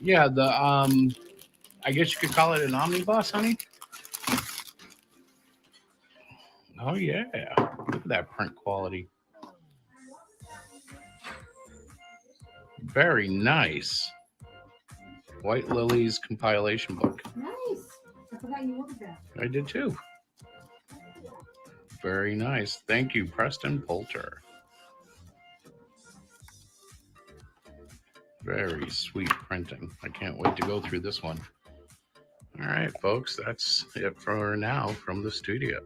Yeah, the I guess you could call it an omnibus, honey. Oh yeah, look at that print quality. Very nice. White Lily's compilation book. Nice. I forgot you ordered that. I did too. Very nice. Thank you, Preston Poulter. Very sweet printing. I can't wait to go through this one. All right, folks, that's it for now from the studio.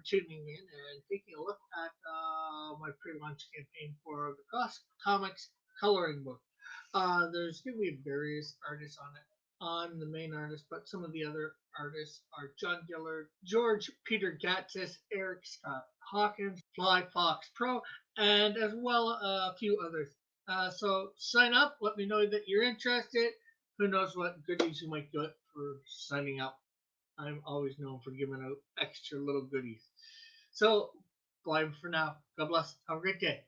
tuning in and taking a look at my pre-launch campaign for the Comics coloring book. There's going to be various artists on it. I'm the main artist, but some of the other artists are John Gillard, George Peter Gatsis, Eric Scott Hawkins, Fly Fox Pro, and as well a few others. So sign up. Let me know that you're interested. Who knows what goodies you might get for signing up. I'm always known for giving out extra little goodies. So, bye for now. God bless. Have a great day.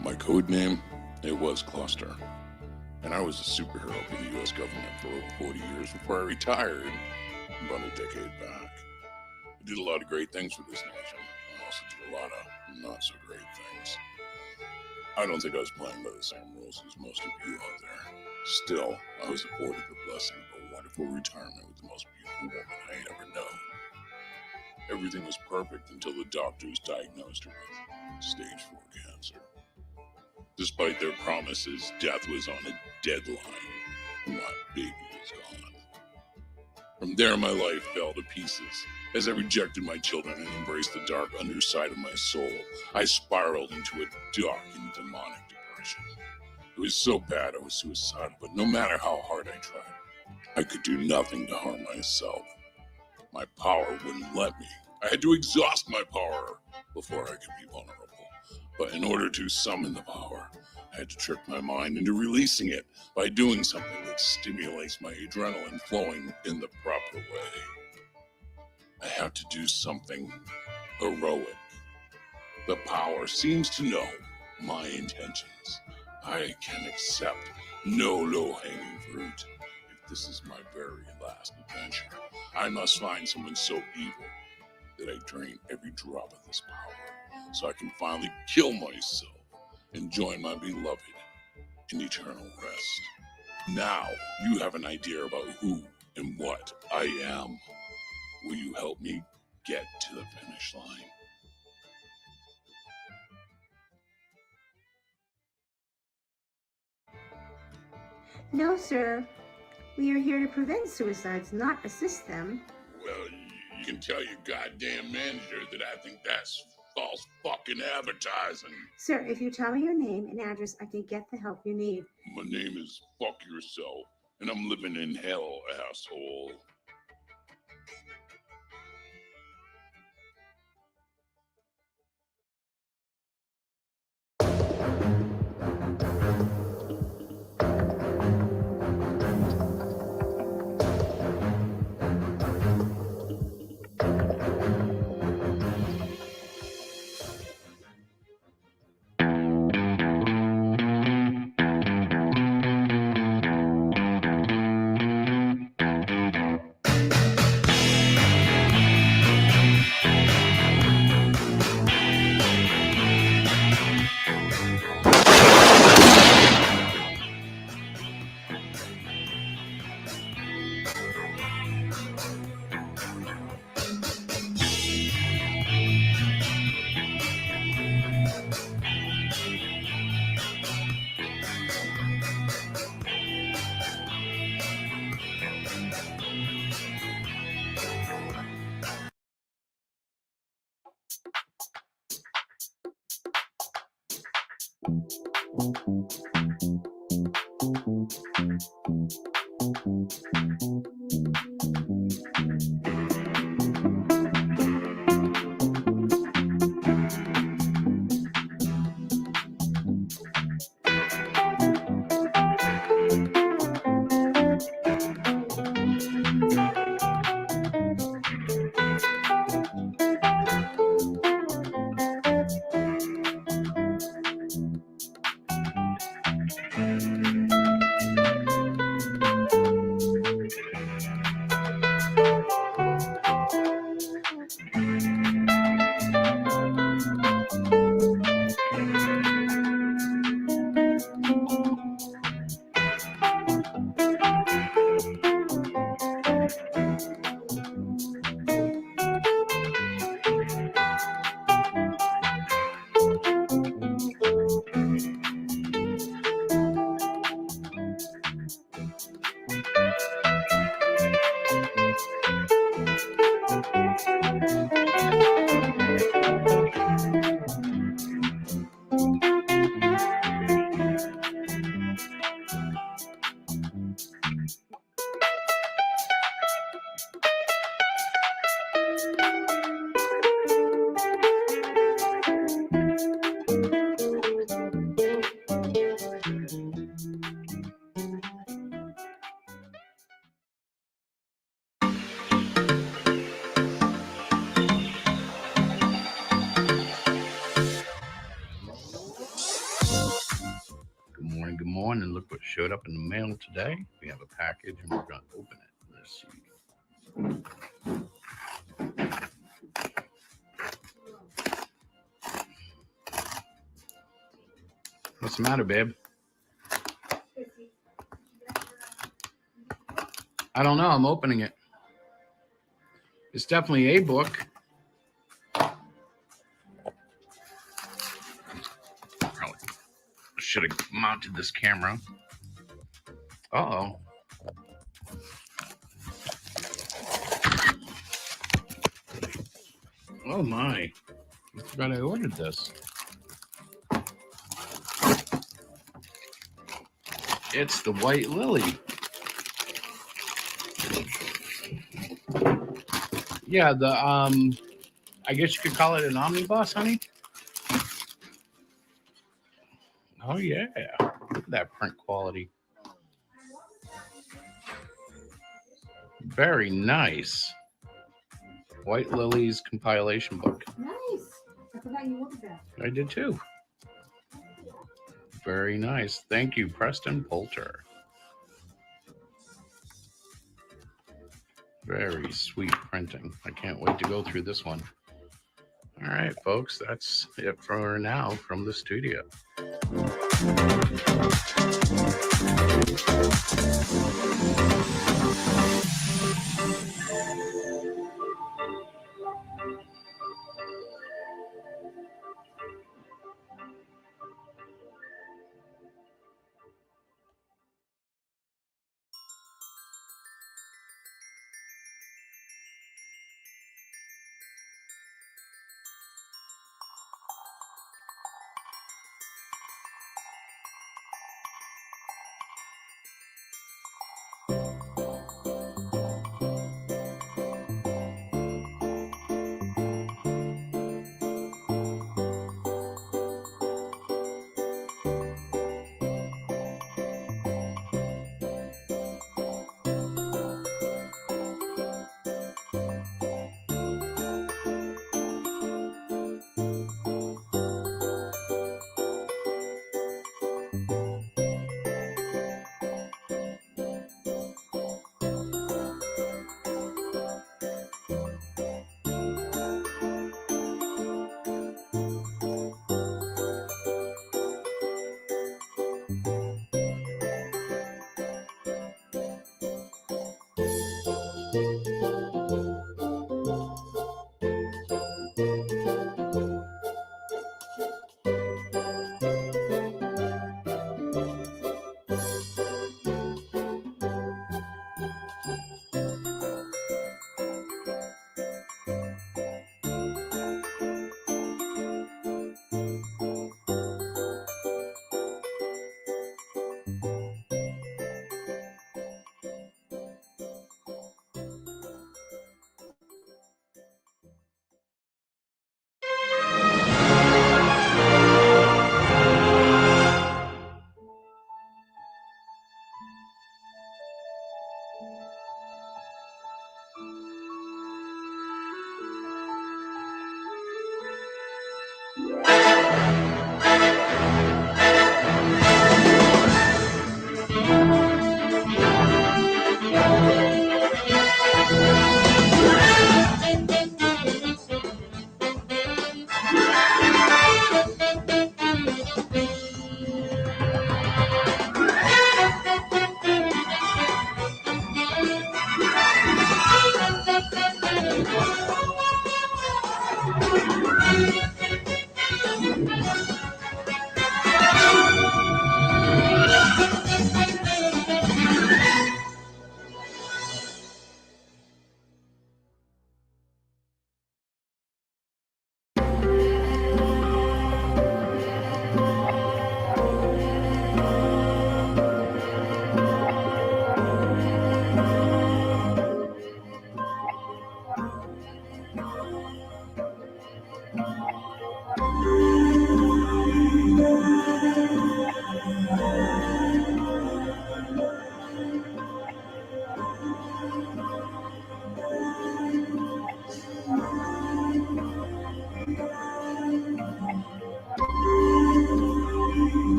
My code name, it was Cluster. And I was a superhero for the U.S. government for over 40 years before I retired about a decade back. I did a lot of great things for this nation. I also did a lot of not so great things. I don't think I was playing by the same rules as most of you out there. Still, I was afforded the blessing of a wonderful retirement with the most beautiful woman I had ever known. Everything was perfect until the doctors diagnosed her with stage 4 cancer. Despite their promises, death was on a deadline. My baby was gone. From there, my life fell to pieces. As I rejected my children and embraced the dark underside of my soul, I spiraled into a dark and demonic depression. It was so bad I was suicidal, but no matter how hard I tried, I could do nothing to harm myself. My power wouldn't let me. I had to exhaust my power before I could be vulnerable. But in order to summon the power, I had to trick my mind into releasing it by doing something that stimulates my adrenaline flowing in the proper way. I have to do something heroic. The power seems to know my intentions. I can accept no low-hanging fruit. If this is my very last adventure, I must find someone so evil that I drain every drop of this power so I can finally kill myself and join my beloved in eternal rest. Now you have an idea about who and what I am. Will you help me get to the finish line? No, sir. We are here to prevent suicides, not assist them. Well, you can tell your goddamn manager that I think that's false fucking advertising. Sir, if you tell me your name and address, I can get the help you need. My name is Fuck Yourself, and I'm living in hell, asshole. going, and look what showed up in the mail today. We have a package, and we're going to open it. Let's see. What's the matter, babe? I don't know. I'm opening it. It's definitely a book. Probably should have mounted this camera. Uh-oh. Oh my. I forgot I ordered this. It's the White Lily. Yeah, I guess you could call it an omnibus, honey. Oh yeah. Look at that print quality. Very nice. White Lily's compilation book. Nice. I forgot you ordered that. I did too. Very nice. Thank you, Preston Poulter. Very sweet printing. I can't wait to go through this one. All right, folks, that's it for now from the studio.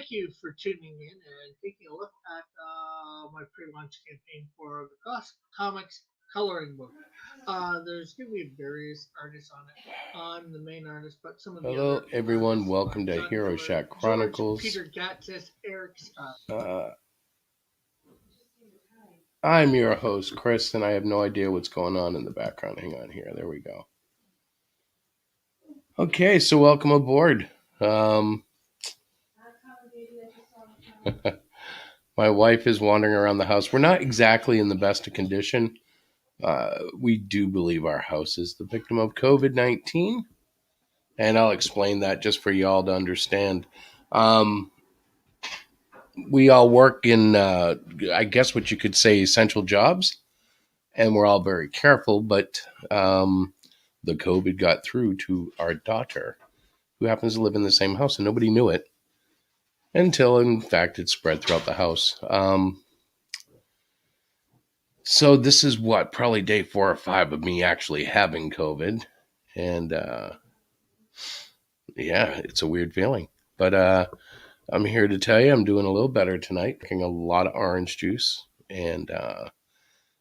thank you for tuning in and taking a look at my pre-launch campaign for the comics coloring book. There's going to be various artists on it. I'm the main artist, but some of the Hello, other everyone. artists Welcome are to John Hero Miller, Shack George, Chronicles. Peter Gatsis, Eric Scott. I'm your host, Chris, and I have no idea what's going on in the background. Hang on here. There we go. Okay, so welcome aboard. My wife is wandering around the house. We're not exactly in the best of condition. We do believe our house is the victim of COVID-19, and I'll explain that just for y'all to understand. We all work in, I guess what you could say, essential jobs, and we're all very careful, but the COVID got through to our daughter, who happens to live in the same house, and nobody knew it until, in fact, it spread throughout the house. So this is what, probably day 4 or 5 of me actually having COVID. And yeah, it's a weird feeling. But I'm here to tell you I'm doing a little better tonight, drinking a lot of orange juice. And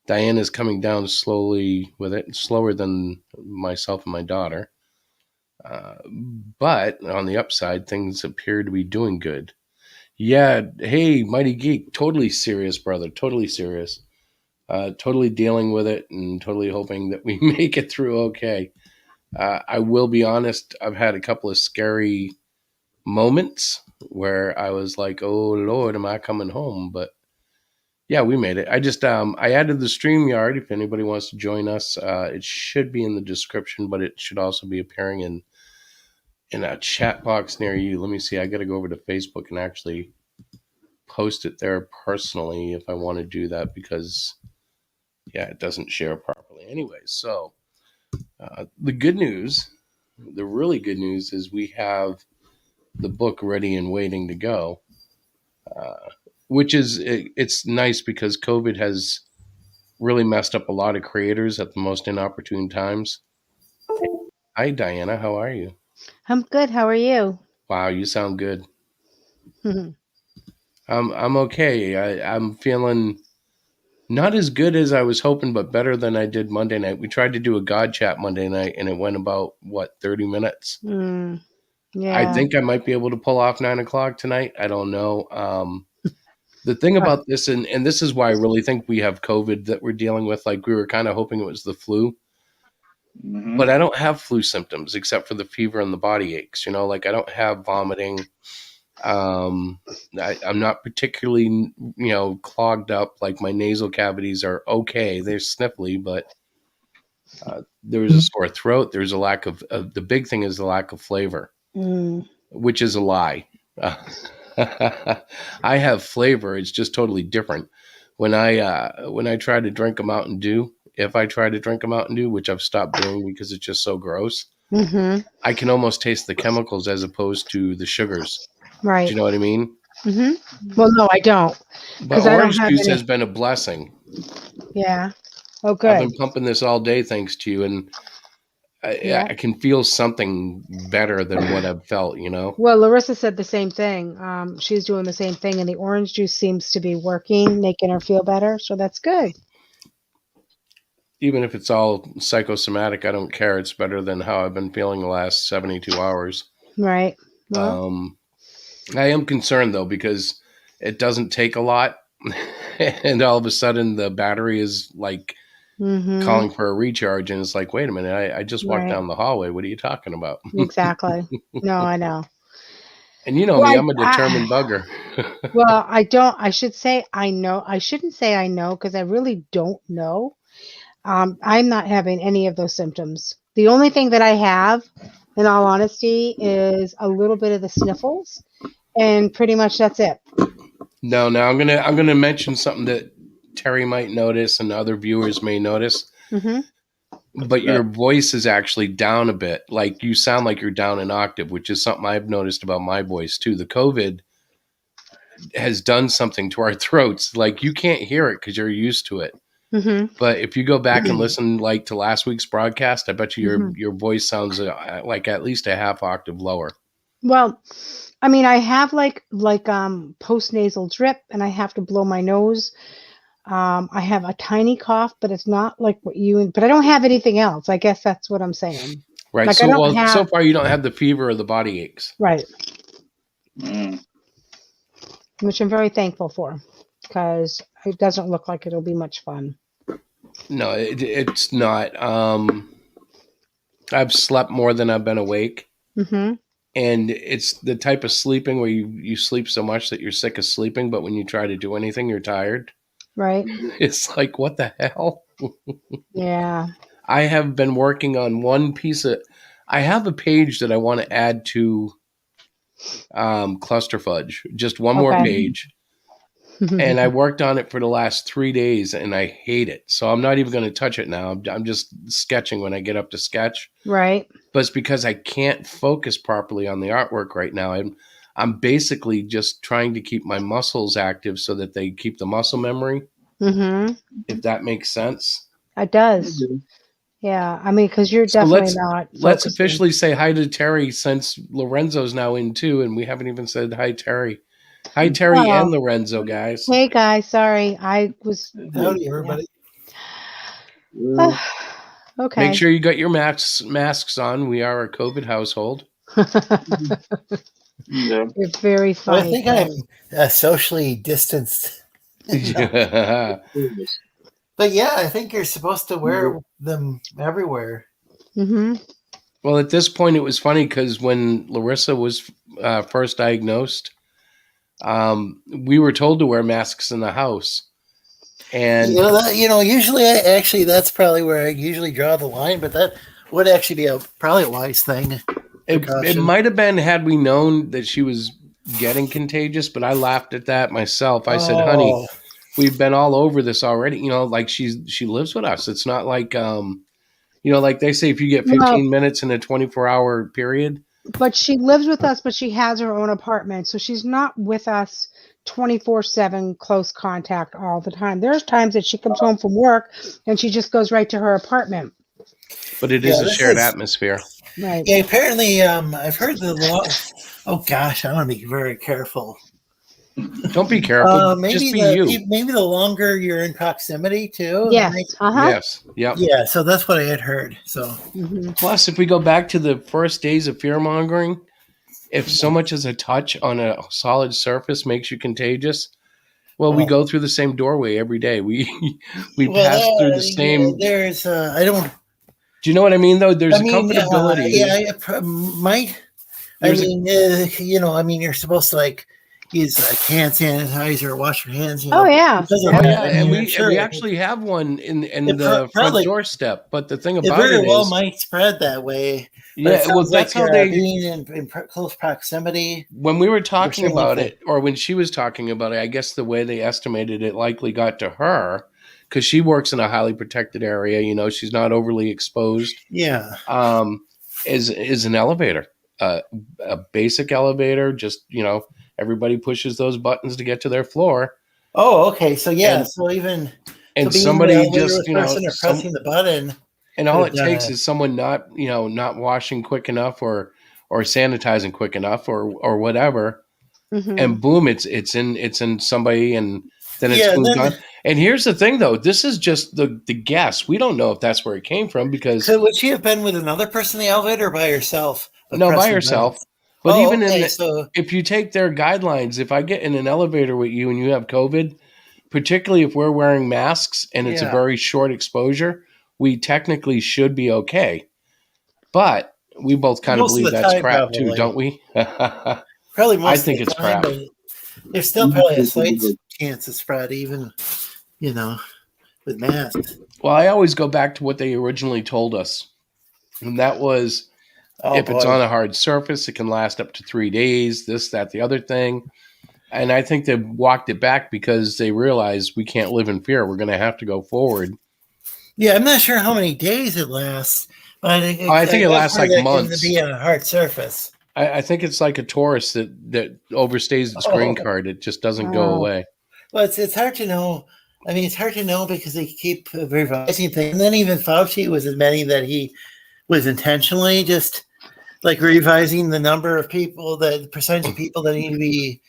Diane is coming down slowly with it, slower than myself and my daughter. But on the upside, things appear to be doing good. Yeah, hey, Mighty Geek, totally serious, brother, totally serious. Totally dealing with it and totally hoping that we make it through okay. I will be honest, I've had a couple of scary moments where I was like, oh Lord, am I coming home? But yeah, we made it. I just, I added the StreamYard if anybody wants to join us. It should be in the description, but it should also be appearing in a chat box near you. Let me see. I got to go over to Facebook and actually post it there personally if I want to do that because yeah, it doesn't share properly. Anyway, so the good news, the really good news is we have the book ready and waiting to go, which is, it's nice because COVID has really messed up a lot of creators at the most inopportune times. Hi, Diana. How are you? I'm good. How are you? Wow, you sound good. I'm okay. I'm feeling not as good as I was hoping, but better than I did Monday night. We tried to do a God chat Monday night, and it went about, 30 minutes? I Yeah. think I might be able to pull off 9 o'clock tonight. I don't know. The thing about this, and this is why I really think we have COVID that we're dealing with, like we were kind of hoping it was the flu. Mm-hmm. But I don't have flu symptoms except for the fever and the body aches. Like I don't have vomiting. I'm not particularly, clogged up. Like my nasal cavities are okay. They're sniffly, but there was a sore throat. There's a lack of the big thing is the lack of flavor, which is a lie. I have flavor. It's just totally different. When I try to drink a Mountain Dew, if I try to drink a Mountain Dew, which I've stopped doing because it's just so gross, I can almost taste the chemicals as opposed to the sugars. Right. Do you know what I mean? Well, no, I don't. But orange juice has been a blessing. Yeah. Oh, good. I've been pumping this all day thanks to you, and I can feel something better than what I've felt, Well, Larissa said the same thing. She's doing the same thing, and the orange juice seems to be working, making her feel better. So that's good. Even if it's all psychosomatic, I don't care. It's better than how I've been feeling the last 72 hours. Right. Well, I am concerned, though, because it doesn't take a lot. And all of a sudden, the battery is like calling for a recharge. And it's like, wait a minute, I just walked down the hallway. What are you talking about? Exactly. No, I know. And you know me, I'm a determined bugger. Well, I should say I know. I shouldn't say I know because I really don't know. I'm not having any of those symptoms. The only thing that I have, in all honesty, is a little bit of the sniffles, and pretty much that's it. No, I'm gonna mention something that Terry might notice and other viewers may notice. But your voice is actually down a bit. Like you sound like you're down an octave, which is something I've noticed about my voice too. The COVID has done something to our throats. Like you can't hear it because you're used to it. But if you go back and listen like to last week's broadcast, I bet you your voice sounds like at least a half octave lower. Well, I mean, I have like post nasal drip, and I have to blow my nose. I have a tiny cough, but it's not like what you. But I don't have anything else. I guess that's what I'm saying. Right. Like I So, don't well, so have far you don't have the fever or the body aches. right, Mm. which I'm very thankful for, because it doesn't look like it'll be much fun. No, it's not. I've slept more than I've been awake. Mm-hmm. And it's the type of sleeping where you sleep so much that you're sick of sleeping, but when you try to do anything, you're tired. Right. It's like, what the hell? Yeah. I have been working on one piece of. I have a page that I want to add to Cluster Fudge, just one more Okay. page. And I worked on it for the last 3 days, and I hate it. So I'm not even going to touch it now. I'm just sketching when I get up to sketch. Right. But it's because I can't focus properly on the artwork right now. I'm basically just trying to keep my muscles active so that they keep the muscle memory, Mm-hmm. if that makes sense. It does. Yeah. I mean, because you're So definitely not let's focusing. officially say hi to Terry, since Lorenzo's now in too, and we haven't even said hi, Terry. Hi, Terry Oh. and Lorenzo, guys. Hey guys, sorry, I was. Howdy, everybody. Well, Okay. Make sure you got your masks on. We are a COVID household. yeah. You're very Well, I funny. think I'm socially distanced. Yeah. But yeah, I think you're supposed to wear them everywhere. Mm-hmm. Well, at this point, it was funny because when Larissa was first diagnosed, we were told to wear masks in the house. And usually, that's probably where I usually draw the line. But that would actually be probably a wise thing. it might have been had we known that she was getting contagious, but I laughed at that myself. I said, honey, we've been all over this already. Like she lives with us. It's not like, like they say, if you get 15 minutes in a 24-hour period. But she lives with us, but she has her own apartment. So she's not with us 24/7 close contact all the time. There's times that she comes home from work and she just goes right to her apartment. But it is a shared atmosphere. Right. Yeah, apparently, I've heard oh gosh, I want to be very careful. Don't be careful. Just be you. Maybe the longer you're in proximity too. Yes. Yes. Yep. Yeah. So that's what I had heard. So. Mm-hmm. Plus, if we go back to the first days of fear mongering, if so much as a touch on a solid surface makes you contagious, well, we go through the same doorway every day. We pass through the same. There's I don't. Do you know what I mean? Though there's a comfortability. You're supposed to use hand sanitizer, wash your hands. Oh yeah. And we actually have one in the front doorstep. But the thing about it is, might spread that way. Yeah, well, that's how they being in close proximity. When we were talking about it, or when she was talking about it, I guess the way they estimated it likely got to her because she works in a highly protected area. She's not overly exposed. Yeah. Is an elevator, a basic elevator. Just everybody pushes those buttons to get to their floor. Oh, okay. So yeah. And somebody just pressing the button. And all it takes is someone not washing quick enough or sanitizing quick enough or whatever, and boom, it's in somebody, and then it's moved on. And here's the thing, though, this is just the guess. We don't know if that's where it came from because. So would she have been with another person in the elevator or by herself? No, by herself. But if you take their guidelines, if I get in an elevator with you and you have COVID, particularly if we're wearing masks and it's a very short exposure, we technically should be okay. But we both kind of believe that's crap too, don't we? Probably most I think it's crap. There's still probably a slight chance of spread, even, with masks. Well, I always go back to what they originally told us. And that was, it's on a hard surface, it can last up to 3 days, this, that, the other thing. And I think they walked it back because they realized we can't live in fear. We're going to have to go forward. Yeah, I'm not sure how many days it lasts, but I think it lasts like months. To be on a hard surface. I think it's like a tourist that overstays its green card. It just doesn't go away. Well, it's hard to know. I mean, it's hard to know because they keep revising things. And then even Fauci was admitting that he was intentionally just like revising the number of people, the percentage of people that need to be,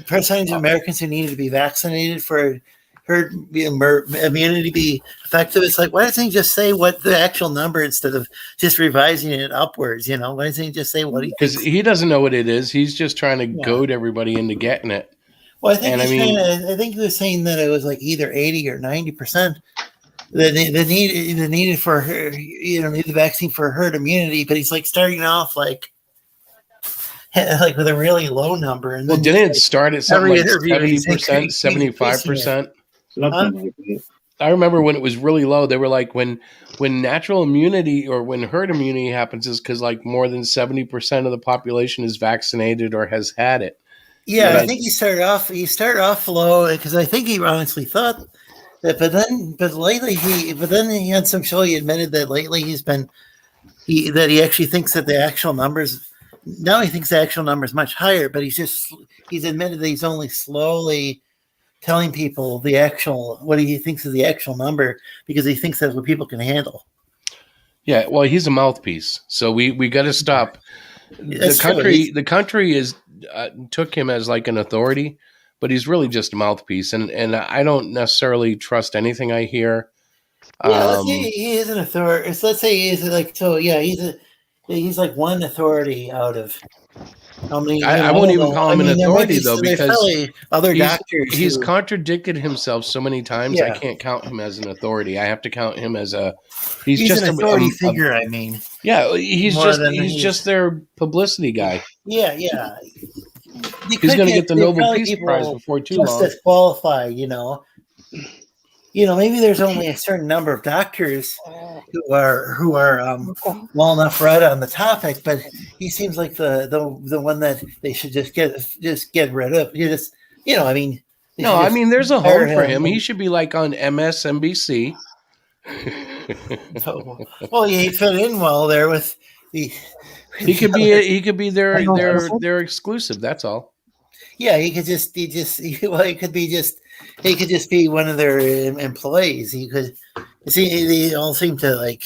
percentage of Americans who needed to be vaccinated for herd immunity to be effective. It's like, why doesn't he just say what the actual number instead of just revising it upwards? You know, why doesn't he just say what he Because thinks? he doesn't know what it is. He's just trying to Yeah. goad everybody into getting it. Well, I think And I he's trying mean, to. I think he was saying that it was like either 80 or 90% that needed for her, need the vaccine for herd immunity. But he's like starting off like with a really low number, and well, then didn't it start at something every like interview he's 70%, increasing it. 75%? Something like that. I remember when it was really low, they were like, when natural immunity or when herd immunity happens is because like more than 70% of the population is vaccinated or has had it. Yeah, And I think he started off low because I think he honestly thought that, but then he had some show. He admitted that lately that he actually thinks that the actual numbers. Now he thinks the actual number is much higher, but he's admitted that he's only slowly telling people the actual what he thinks is the actual number because he thinks that's what people can handle. Yeah, well, he's a mouthpiece, so we got to stop. That's The country is took him as like an authority, but he's really just a mouthpiece, and I don't necessarily trust anything I hear. Yeah, let's say he is an authority. So let's say he is like so. Yeah, he's like one authority out of how many. I won't even call him an authority though, there's because probably other doctors. he's who, contradicted himself so many times. I Yeah. can't count him as an authority. I have to count him as he's he's just an authority figure. I mean, yeah, he's More than he's he's- just their publicity guy. yeah. He's going to get the Nobel Peace Prize before too just long. disqualified. Maybe there's only a certain number of doctors who are well enough read on the topic, but he seems like the one that they should just get rid of. I mean. they No, should I just mean, there's a fire home for him. He should be like on MSNBC. Well, he fit in well there with the. He could be their exclusive. That's all. Yeah, he could just be one of their employees. He could see they all seem to like.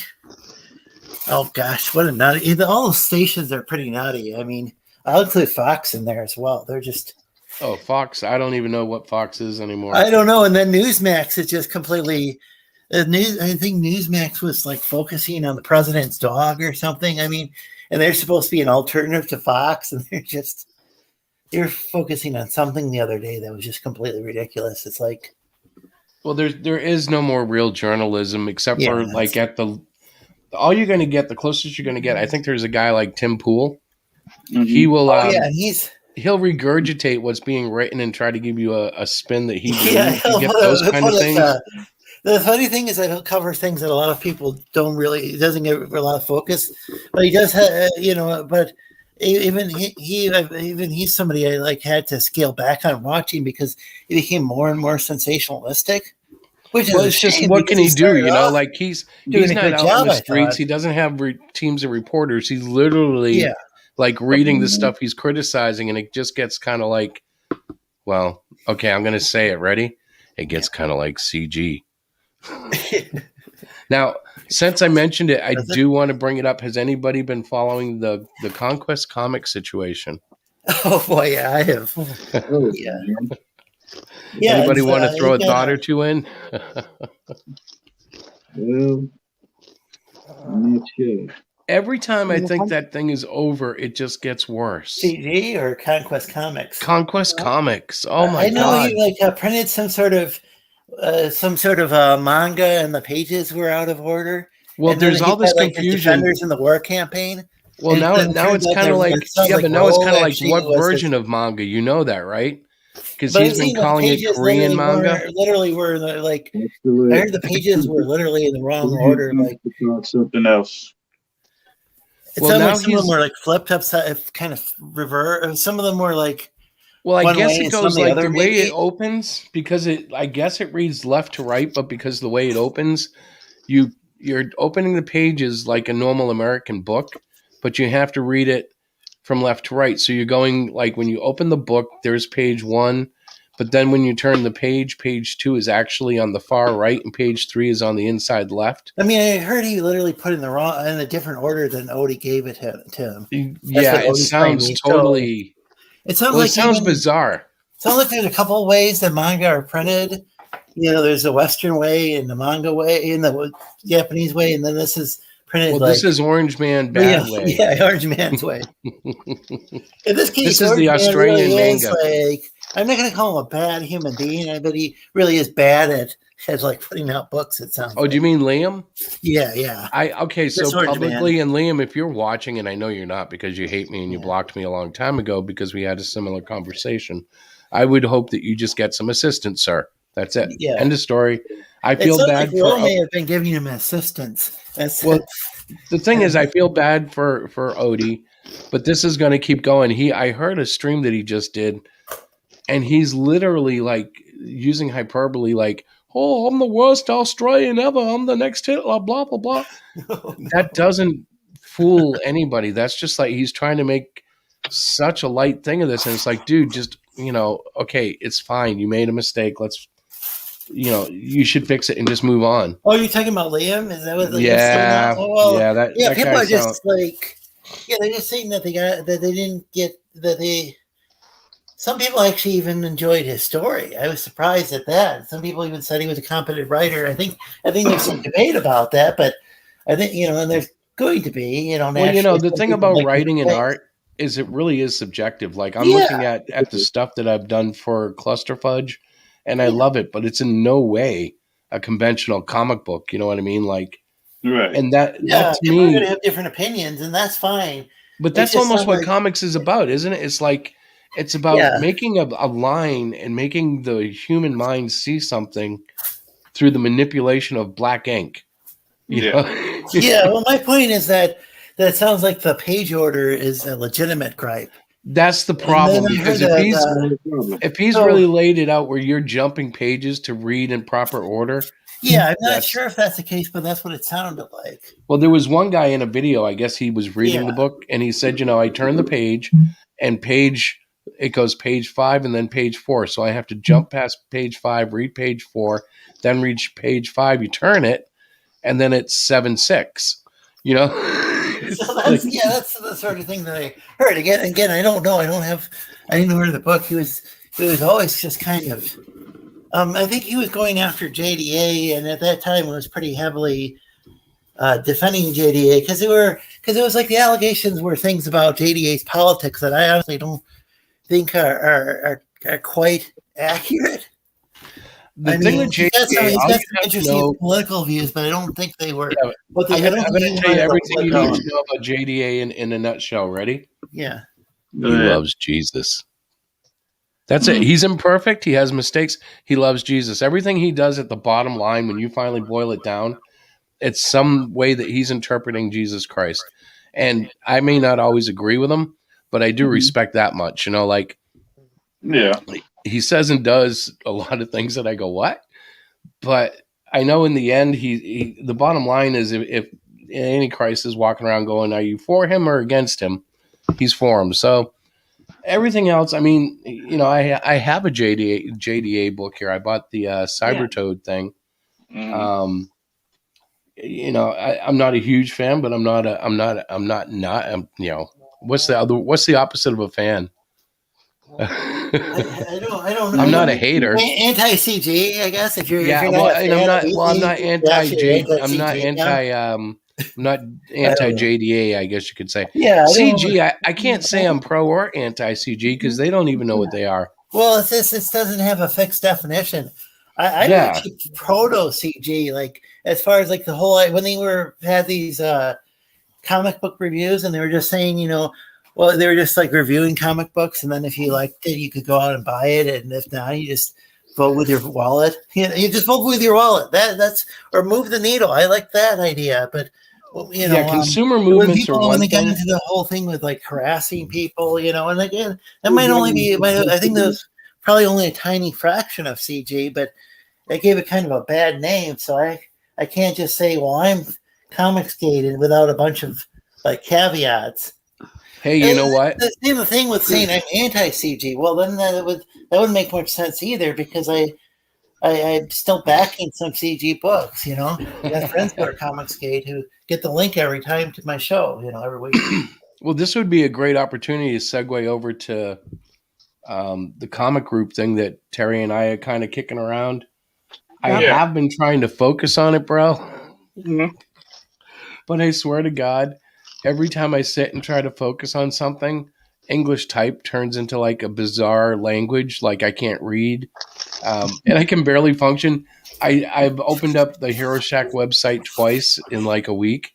Oh gosh, what a nutty! All the stations are pretty nutty. I mean, I'll include Fox in there as well. They're just. Oh, Fox! I don't even know what Fox is anymore. I don't know. And then Newsmax is just completely. I think Newsmax was like focusing on the president's dog or something. I mean, and they're supposed to be an alternative to Fox, and they're focusing on something the other day that was just completely ridiculous. It's like, well, there is no more real journalism except Yeah, for that's- like at all you're going to get, the closest you're going to get. I think there's a guy like Tim Pool. Mhm. He will. and He'll regurgitate what's being written and try to give you a spin that he believes to he'll get put those he'll kind put of it, things. The funny thing is that he'll cover things that a lot of people don't really. He doesn't get a lot of focus, but he does. But even he's somebody I like had to scale back on watching because it became more and more sensationalistic. Which Well, is it's just shame what can because he do? started off Like he's doing a not good out job, in the I streets. thought. He doesn't have teams of reporters. He's literally Yeah. like reading the stuff he's criticizing, and it just gets kind of like, well, okay, I'm going to say it. Ready? It gets kind of like CG. Now, since I mentioned it, I do want to bring it up. Has anybody been following the Conquest comic situation? Oh boy, yeah, I have. Oh, Yeah. man. Yeah, Anybody it's, want to throw a yeah. thought or two in? Well, I'm not sure. Every time I think that thing is over, it just gets worse. CG or Conquest Comics? Conquest Comics. Oh my I know god! he printed some sort of manga, and the pages were out of order. Well, And then there's he all this had, the confusion. Defenders in the war campaign. Well, And now then now turns it's out kind of that like it sounds yeah, like but now it's Roll kind of like actually what was version of manga? You know that, right? Because But he's I've been seen the calling it pages Korean literally manga. literally were like That's the I heard the pages were literally in the wrong order. Like about something else. it Well, sounded now like some of them he's- were like flipped upside, kind of reverse. Some of them were like Well, I one guess way it and some goes the like other, the way maybe. it opens because I guess it reads left to right, but because the way it opens, you're opening the pages like a normal American book, but you have to read it from left to right. So you're going like when you open the book, there's page 1, But then when you turn the page 2 is actually on the far right, and page 3 is on the inside left. I mean, I heard he literally put in a different order than Odie gave it to him. Yeah, it Odie claimed sounds me. totally. It sounds Well, like it sounds bizarre. Sounds like there's a couple of ways that manga are printed. You know, there's the Western way and the manga way and the Japanese way, and then this is printed. Well, like, this is Orange Man bad way. Yeah, Orange Man's way. In this case, this is the Australian really manga. Like, I'm not going to call him a bad human being, but he really is bad at like putting out books. It sounds. Oh, do you mean Liam? Yeah. Okay, so Orange publicly, Man. and Liam, if you're watching, and I know you're not because you hate me and you blocked me a long time ago because we had a similar conversation, I would hope that you just get some assistance, sir. That's it. Yeah. End of story. I feel bad like for. May have been giving him assistance. Well, the thing is, I feel bad for Odie, but this is going to keep going. I heard a stream that he just did, and he's literally like using hyperbole, like, "Oh, I'm the worst Australian ever. I'm the next Hitler." Blah blah blah. That doesn't fool anybody. That's just like he's trying to make such a light thing of this, and it's like, dude, just okay, it's fine. You made a mistake. Let's. You should fix it and just move on. Oh, you're talking about Liam? Is that what? Yeah, that people guy are just like, they're just saying that they didn't get that they. Some people actually even enjoyed his story. I was surprised at that. Some people even said he was a competent writer. I think there's some debate about that, but I think and there's going to be Well, the thing about writing and art is it really is subjective. Like I'm looking at the stuff that I've done for Cluster Fudge. And I love it, but it's in no way a conventional comic book. You know what I mean? Like, right. And that to people me, are going to have different opinions, and that's fine. But that's almost what comics is about, isn't it? It's like it's about making a line and making the human mind see something through the manipulation of black ink. You know? Well, my point is that sounds like the page order is a legitimate gripe. That's the problem, because if he's really laid it out where you're jumping pages to read in proper order. Yeah, I'm not sure if that's the case, but that's what it sounded like. Well, there was one guy in a video, I guess he was reading the book, and he said, I turn the page, and it goes page 5 and then page 4. So I have to jump past page 5, read page 4, then reach page 5, you turn it, and then it's 7-6. So that's the sort of thing that I heard. Again, I don't know. I didn't read the book. It was always just kind of. I think he was going after JDA, and at that time it was pretty heavily defending JDA because it was like the allegations were things about JDA's politics that I honestly don't think are quite accurate. The thing with JDA, he's got some interesting political views, but I don't think they were. I'm going to tell you everything you need to know about JDA in a nutshell. Ready? Yeah. He loves Jesus. That's it. He's imperfect. He has mistakes. He loves Jesus. Everything he does at the bottom line, when you finally boil it down, it's some way that he's interpreting Jesus Christ. And I may not always agree with him, but I do respect that much. He says and does a lot of things that I go, what? But I know in the end, the bottom line is if Antichrist is walking around going, are you for him or against him? He's for him. So everything else, I mean, I have a JDA book here. I bought the Cybertoad thing. I'm not a huge fan, but what's the opposite of a fan? I don't know. I'm not a hater. Anti-CG, I guess. I'm not anti-JDA, I guess you could say. Yeah. CG, I can't say I'm pro or anti-CG because they don't even know what they are. Well, this doesn't have a fixed definition. I actually proto-CG, like as far as like the whole when they had these comic book reviews and they were just saying, well, they were just like reviewing comic books, and then if you liked it, you could go out and buy it, and if not, you just vote with your wallet. You just vote with your wallet. That's or move the needle. I like that idea, but consumer movements are one when they got thing. into the whole thing with like harassing people, and again, that might only be. I think there's probably only a tiny fraction of CG, but they gave it kind of a bad name, so I can't just say, well, I'm comics gated without a bunch of like caveats. Hey, you know what? The same thing with saying I'm anti-CG. Well, then that wouldn't make much sense either because I'm still backing some CG books. You know, I got friends who are Comicsgate who get the link every time to my show. You know, every week. Well, this would be a great opportunity to segue over to the comic group thing that Terry and I are kind of kicking around. I Yep. Yeah. have been trying to focus on it, bro. Mhm. But I swear to God, every time I sit and try to focus on something, English type turns into like a bizarre language, like I can't read, and I can barely function. I've opened up the Hero Shack website twice in like a week,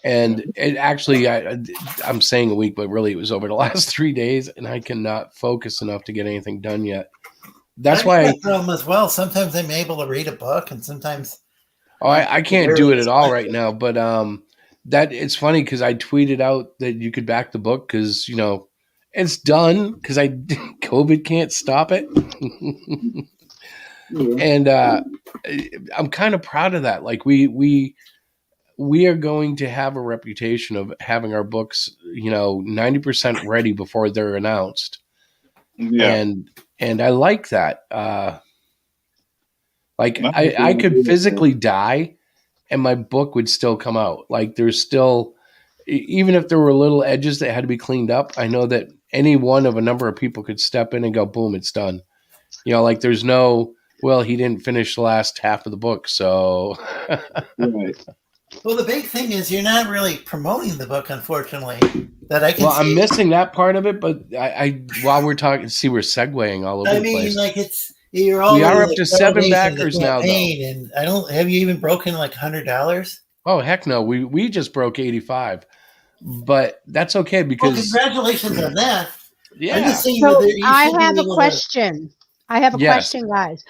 and it actually I'm saying a week, but really it was over the last 3 days, and I cannot focus enough to get anything done yet. That's I got why that problem as well. Sometimes I'm able to read a book, and sometimes I can't do it at all right now. But that it's funny because I tweeted out that you could back the book because it's done because I COVID can't stop it, Yeah. and I'm kind of proud of that. Like we are going to have a reputation of having our books 90% ready before they're announced, Yeah. and I like that. Like I I agree could with that. physically die and my book would still come out. Like there's still, even if there were little edges that had to be cleaned up, I know that any one of a number of people could step in and go, boom, it's done. Like there's no, well, he didn't finish the last half of the book. So, Right. Well, the big thing is you're not really promoting the book, unfortunately. That I can well, see. I'm missing that part of it, but I while we're talking, see, we're segueing all over I the mean, place. like you're We already are up like to 7 several days into backers the now, though. campaign, and I don't have you even broken like $100. Oh, heck no. We just broke 85, but that's okay Well, because, congratulations on that. I'm yeah. just saying So that you I should be have a able to. question. I have a Yes. question, guys.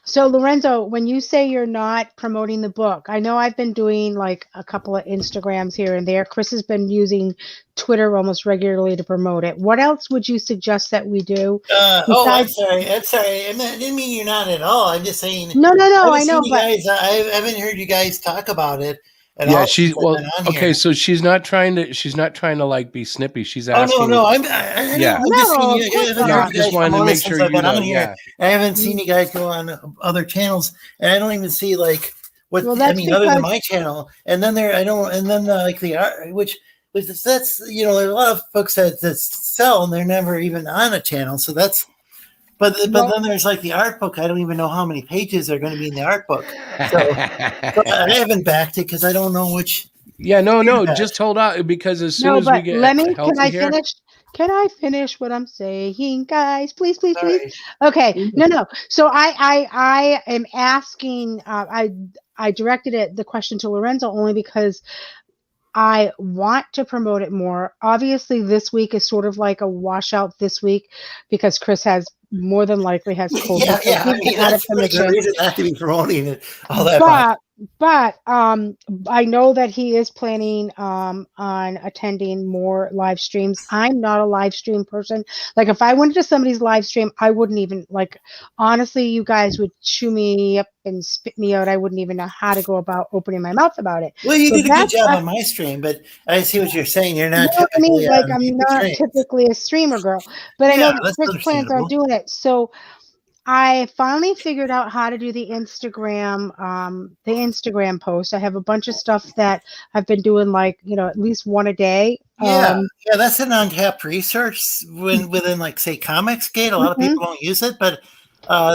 So Lorenzo, when you say you're not promoting the book, I know I've been doing like a couple of Instagrams here and there. Chris has been using Twitter almost regularly to promote it. What else would you suggest that we do? I'm Besides, sorry. I'm sorry. I didn't mean you're not at all. I'm just saying. no, I haven't I seen know, you but guys. I haven't heard you guys talk about it at Yeah, all since I've been on okay, here. so she's not trying to like be snippy. She's Oh asking. no! I'm Yeah. just saying. no, of I course haven't Yeah, I heard not. you just guys wanted to promote it make sure since I've been on yeah. here. I haven't seen you guys go on other channels, and I don't even see like what Well, I that's mean other than because my channel. And then there, I don't, and then like the art, which that's there's a lot of folks that sell, and they're never even on a channel. So that's. But well, then there's like the art book. I don't even know how many pages are going to be in the art book. So I haven't backed it because I don't know which. Yeah, no, that. just hold out because as soon no, as we but get can healthy I here. finish? Can I finish what I'm saying, guys? Please, please, please. Sorry. Okay. No. So I am asking, I directed the question to Lorenzo only because I want to promote it more. Obviously, this week is sort of like a washout this week because Chris has more than likely has COVID. So Yeah. I he's mean, out of that's the commission. reason not to be promoting it all that much. But I know that he is planning on attending more live streams. I'm not a live stream person. Like if I went to somebody's live stream, I wouldn't even like honestly, you guys would chew me up and spit me out. I wouldn't even know how to go about opening my mouth about it. Well, you So did a good that's job on my stream, but I see what you're saying. You're you not know what I mean? typically Like on I'm people's not streams. typically a streamer girl, but I know Yeah, that that's Chris plans on understandable. doing it. So I finally figured out how to do the Instagram post. I have a bunch of stuff that I've been doing, like at least one a day. Yeah, that's an untapped research within like say Comicsgate. A lot of Mhm. people don't use it, but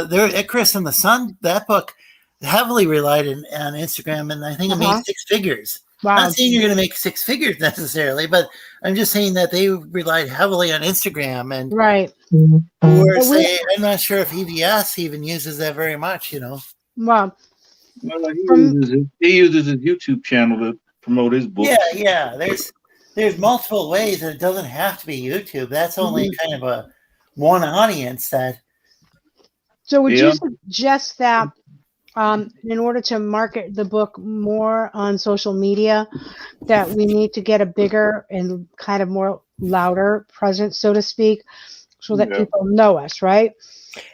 there at Chris and the Sun, that book heavily relied on Instagram, and I think it made Uh-huh. 6 figures. Wow. Not saying you're going to make 6 figures necessarily, but I'm just saying that they relied heavily on Instagram, and Right. or But say I'm not sure if EVS even uses that very much. well, Well, from he uses his YouTube channel to promote his book. Yeah. There's multiple ways, and it doesn't have to be YouTube. That's only kind of a one audience that. so would Yeah. you suggest that in order to market the book more on social media, that we need to get a bigger and kind of more louder presence, so to speak, so that Yeah. people know us, right?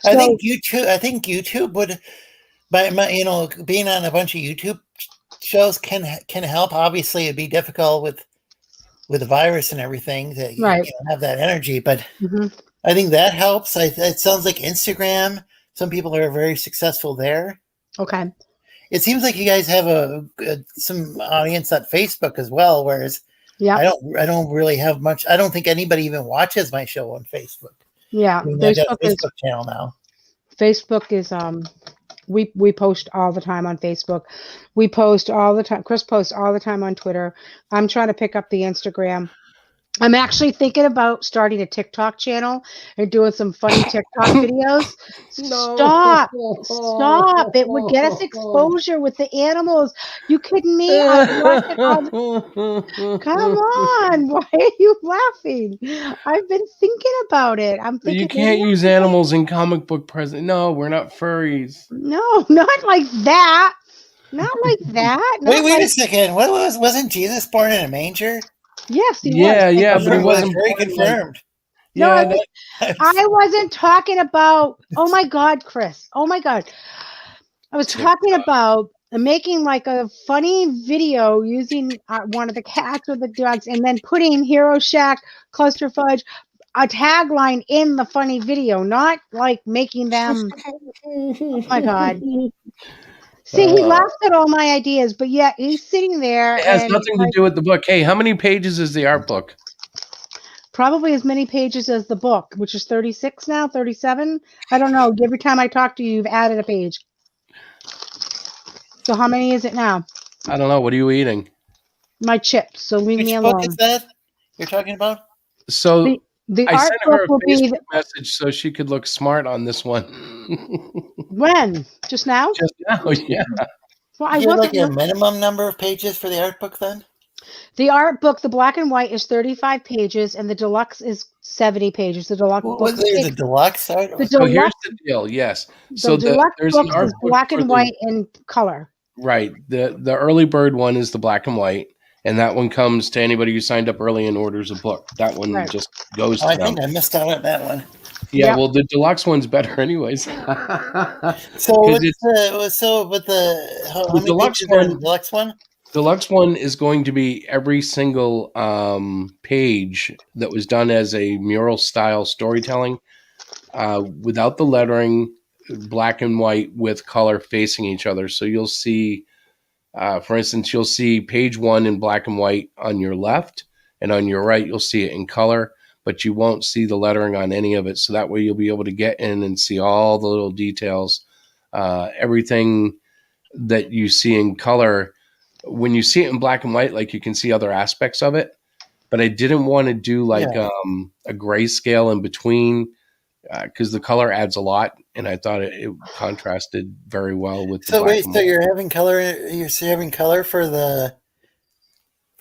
I think YouTube would, by being on a bunch of YouTube shows can help. Obviously, it'd be difficult with with the virus and everything to Right. have that energy. But Hmm. I think that helps. It sounds like Instagram. Some people are very successful there. Okay. It seems like you guys have some audience on Facebook as well, whereas Yeah. I don't really have much. I don't think anybody even watches my show on Facebook. Yeah. I mean, I got a Facebook Facebook channel now. is we post all the time on Facebook. We post all the time. Chris posts all the time on Twitter. I'm trying to pick up the Instagram. I'm actually thinking about starting a TikTok channel and doing some funny TikTok videos. Stop. Stop. It would get us exposure with the animals. You kidding me? I watch it all the Come on. Why are you laughing? I've been thinking about it. I'm You thinking maybe can't use animals in comic book present. No, we're not furries. no, not like that. Not like that. Not Wait a like second. Wasn't Jesus born in a manger? yes, he was. Yeah, yeah, but he wasn't Very born like. confirmed. No, Yeah, that, I wasn't talking about. Oh my God, Chris. Oh my God. I was talking about making like a funny video using one of the cats or the dogs, and then putting Hero Shack, Cluster Fudge, a tagline in the funny video, not like making them. Oh my God. See, he uh, laughs at all my ideas, but yet he's sitting there it has and nothing to like do with the book. Hey, how many pages is the art book? probably as many pages as the book, which is 36 now, 37. I don't know. Every time I talk to you, you've added a page. So how many is it now? I don't know. What are you eating? My chips. So leave me Which book is alone. that you're talking about? So The I art sent book her a will be Facebook message so she could look smart on this one. when? Just now? Just now, yeah. Well, I Is there wasn't. like a minimum number of pages for the art book then? The art book, the black and white, is 35 pages, and the deluxe is 70 pages. The deluxe book Was there the takes deluxe art? the So here's deluxe. the deal. Yes. The So deluxe there's an book art is book black for and the white and color. right. The early bird one is the black and white, and that one comes to anybody who signed up early and orders a book. That one Right. just goes Oh, to I them. think I missed out on that one. Yeah, Yep. well, the deluxe one's better, anyways. So 'Cause what's how the many deluxe pages are in the one. deluxe one? Deluxe one is going to be every single page that was done as a mural style storytelling, without the lettering, black and white with color facing each other. So you'll see, for instance, you'll see page one in black and white on your left, and on your right, you'll see it in color, but you won't see the lettering on any of it. So that way you'll be able to get in and see all the little details, everything that you see in color. When you see it in black and white, like you can see other aspects of it, but I didn't want to do like Yeah. a grayscale in between, because the color adds a lot, and I thought it contrasted very well with the So black wait, and so white. you're having color? You're having color for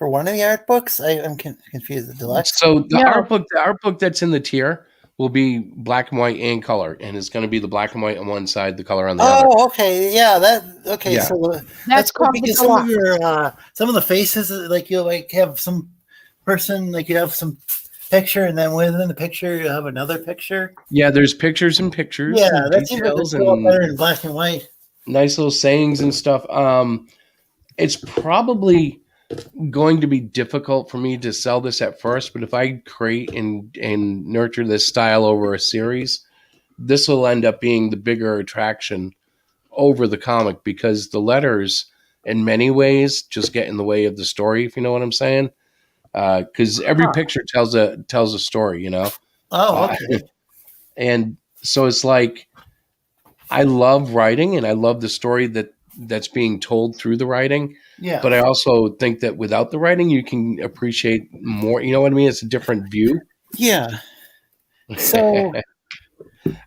one of the art books? I'm confused. The deluxe. So No. the art book that's in the tier will be black and white and color, and it's going to be the black and white on one side, the color on the other. Oh, okay, yeah, okay. Yeah. So That's good called the because deluxe. some of the faces, like you like have some person, like you have some picture, and then within the picture you have another picture. Yeah, there's pictures and pictures Yeah, and that seems like details it's a lot and better in black and white. nice little sayings and stuff. It's probably going to be difficult for me to sell this at first, but if I create and nurture this style over a series, this will end up being the bigger attraction over the comic, because the letters in many ways just get in the way of the story, if you know what I'm saying. Because every picture tells a story, you know. Oh, okay. And so it's like, I love writing and I love the story that's being told through the writing. Yeah. But I also think that without the writing, you can appreciate more. You know what I mean? It's a different view. Yeah. So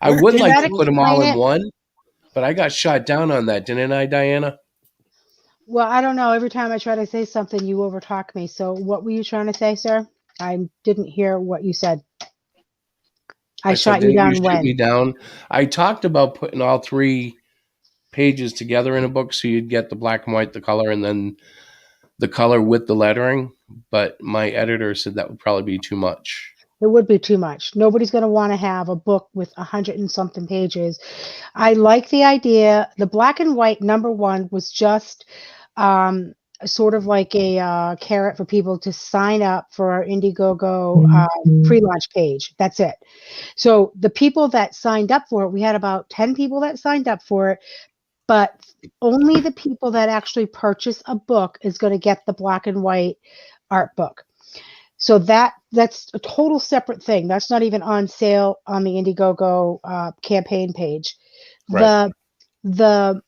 I would Did like that to put them all explain in it? one, but I got shot down on that, didn't I, Diana? Well, I don't know. Every time I try to say something, you overtalk me. So what were you trying to say, sir? I didn't hear what you said. I I said, shot you didn't you down shoot me when? down? I talked about putting all three pages together in a book so you'd get the black and white, the color, and then the color with the lettering. But my editor said that would probably be too much. It would be too much. Nobody's going to want to have a book with 100 and something pages. I like the idea. The black and white number one was just sort of like a carrot for people to sign up for our Indiegogo pre-launch page. That's it. So the people that signed up for it, we had about 10 people that signed up for it, but only the people that actually purchase a book is going to get the black and white art book. So that's a total separate thing. That's not even on sale on the Indiegogo campaign page. Right. The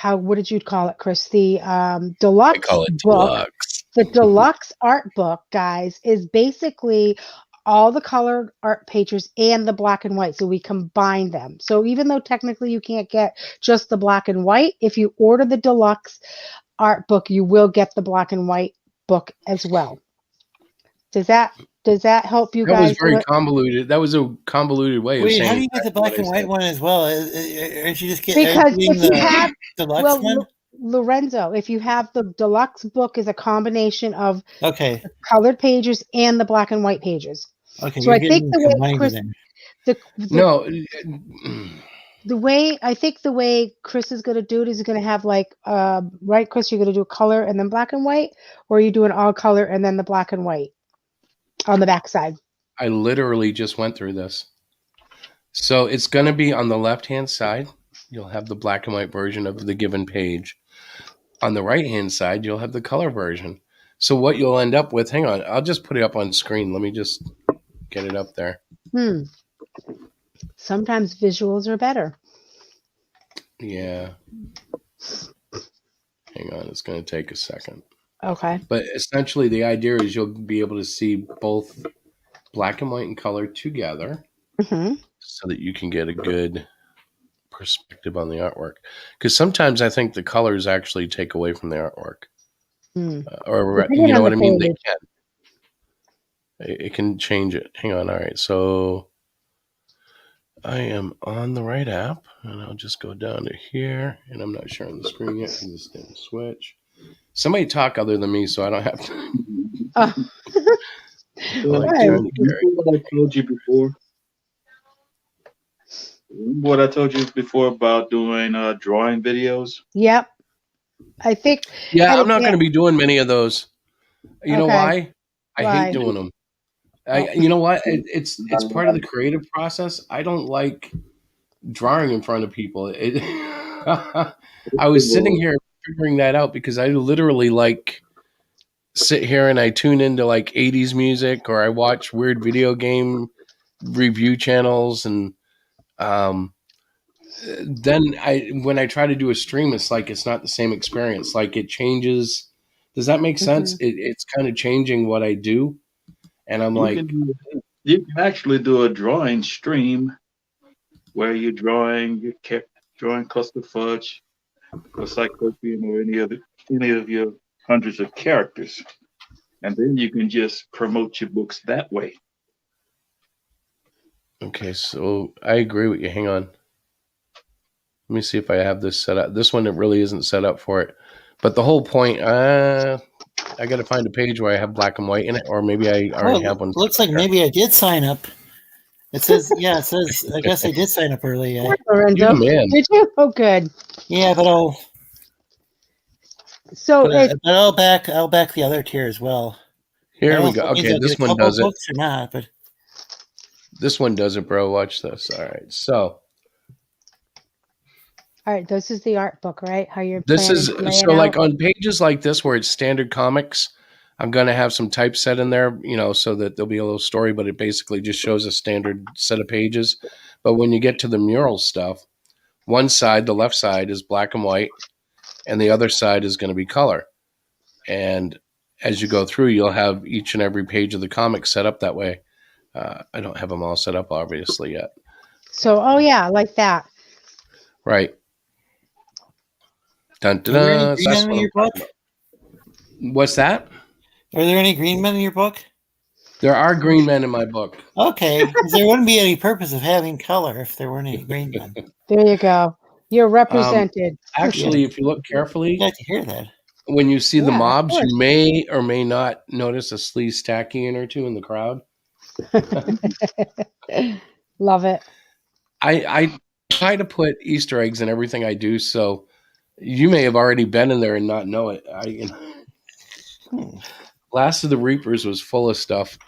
what did you call it, Chris? The I deluxe call it book. deluxe. The deluxe art book, guys, is basically all the colored art pages and the black and white. So we combine them. So even though technically you can't get just the black and white, if you order the deluxe art book, you will get the black and white book as well. Does that help you That guys? was very convoluted. That was a convoluted way of Wait, saying how do you get the exactly black what and I white said. one as well? Aren't you just Because if you have, deluxe one? Lorenzo, if you have the deluxe book is a combination of Okay. colored pages and the black and white pages. Okay, So you're I think getting the way combined Chris, then. No. the way Chris is going to do it is going to have like, right, Chris, you're going to do color and then black and white, or are you doing all color and then the black and white on the back side? I literally just went through this. So it's going to be on the left-hand side. You'll have the black and white version of the given page. On the right-hand side, you'll have the color version. So what you'll end up with, hang on, I'll just put it up on screen. Let me just get it up there. Sometimes visuals are better. Yeah. Hang on, it's going to take a second. Okay. But essentially the idea is you'll be able to see both black and white and color together so that you can get a good perspective on the artwork. Because sometimes I think the colors actually take away from the artwork. Or, you know what I mean? They can. It can change it. Hang on. All right. So I am on the right app, and I'll just go down to here. And I'm not sharing the screen yet because this didn't switch. Somebody talk other than me so I don't have to. What I told you before? What I told you before about doing drawing videos? Yep. I think. Yeah, I'm not going to be doing many of those. You know why? I hate doing them. You know what? It's part of the creative process. I don't like drawing in front of people. I was sitting here figuring that out because I literally like sit here and I tune into like 80s music or I watch weird video game review channels and then when I try to do a stream, it's like it's not the same experience. Like it changes. Does that make sense? It's kind of changing what I do, and I'm you can actually do a drawing stream where you're drawing custom fudge or cyclopean or any of your hundreds of characters, and then you can just promote your books that way. Okay, so I agree with you. Hang on. Let me see if I have this set up. This one, it really isn't set up for it. But the whole point, I got to find a page where I have black and white in it, or maybe I already have one. Looks like maybe I did sign up. It says, I guess I did sign up early. You're the man. Did you? Oh, good. Yeah, but I'll back the other tier as well. Here we go. Okay, this one does it. Books or not, but this one does it, bro. Watch this. All right, so. All right, this is the art book, right? How you're this is so like on pages like this where it's standard comics, I'm going to have some typeset in there, so that there'll be a little story, but it basically just shows a standard set of pages. But when you get to the mural stuff, one side, the left side, is black and white, and the other side is going to be color. And as you go through, you'll have each and every page of the comic set up that way. I don't have them all set up, obviously, yet. So, like that. Right. Dun, dun, dun. That's what I'm talking about. What's that? Are there any green men in your book? There are green men in my book. Okay, because there wouldn't be any purpose of having color if there weren't any green men. There you go. You're represented. Actually, if you look carefully, I'd like to hear that. When you see the mobs, you may or may not notice a sleaze stacking or two in the crowd. Love it. I try to put Easter eggs in everything I do, so You may have already been in there and not know it. Last of the Reapers was full of stuff.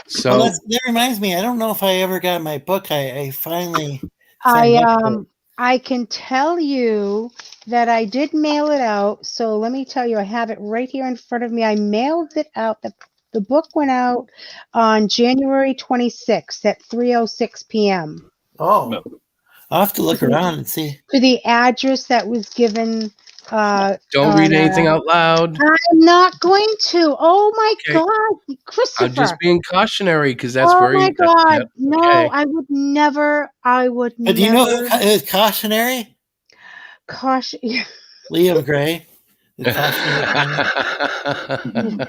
So that reminds me. I don't know if I ever got my book. I finally I signed up for it. I can tell you that I did mail it out. So let me tell you, I have it right here in front of me. I mailed it out. The book went out on January 26th at 3:06 p.m. Oh, I'll have to look around and see. to the address that was given. don't read anything out loud. I'm not going to. Oh my Okay. God, Christopher! I'm just being cautionary because that's oh very. my God! Yep, No, okay. I would never. I would But do you know who is cautionary? caution. Liam Gray. The cautionary.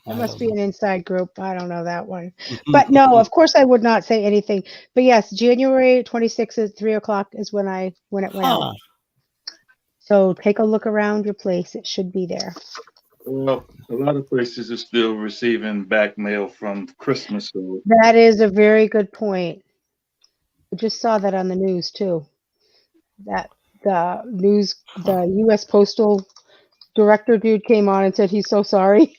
That must be an inside group. I don't know that one. But no, of course I would not say anything. But yes, January 26th at 3:00 is when it went out. So take a look around your place. It should be there. Well, a lot of places are still receiving back mail from Christmas. So That is a very good point. I just saw that on the news too. That the U.S. Postal Director dude came on and said he's so sorry.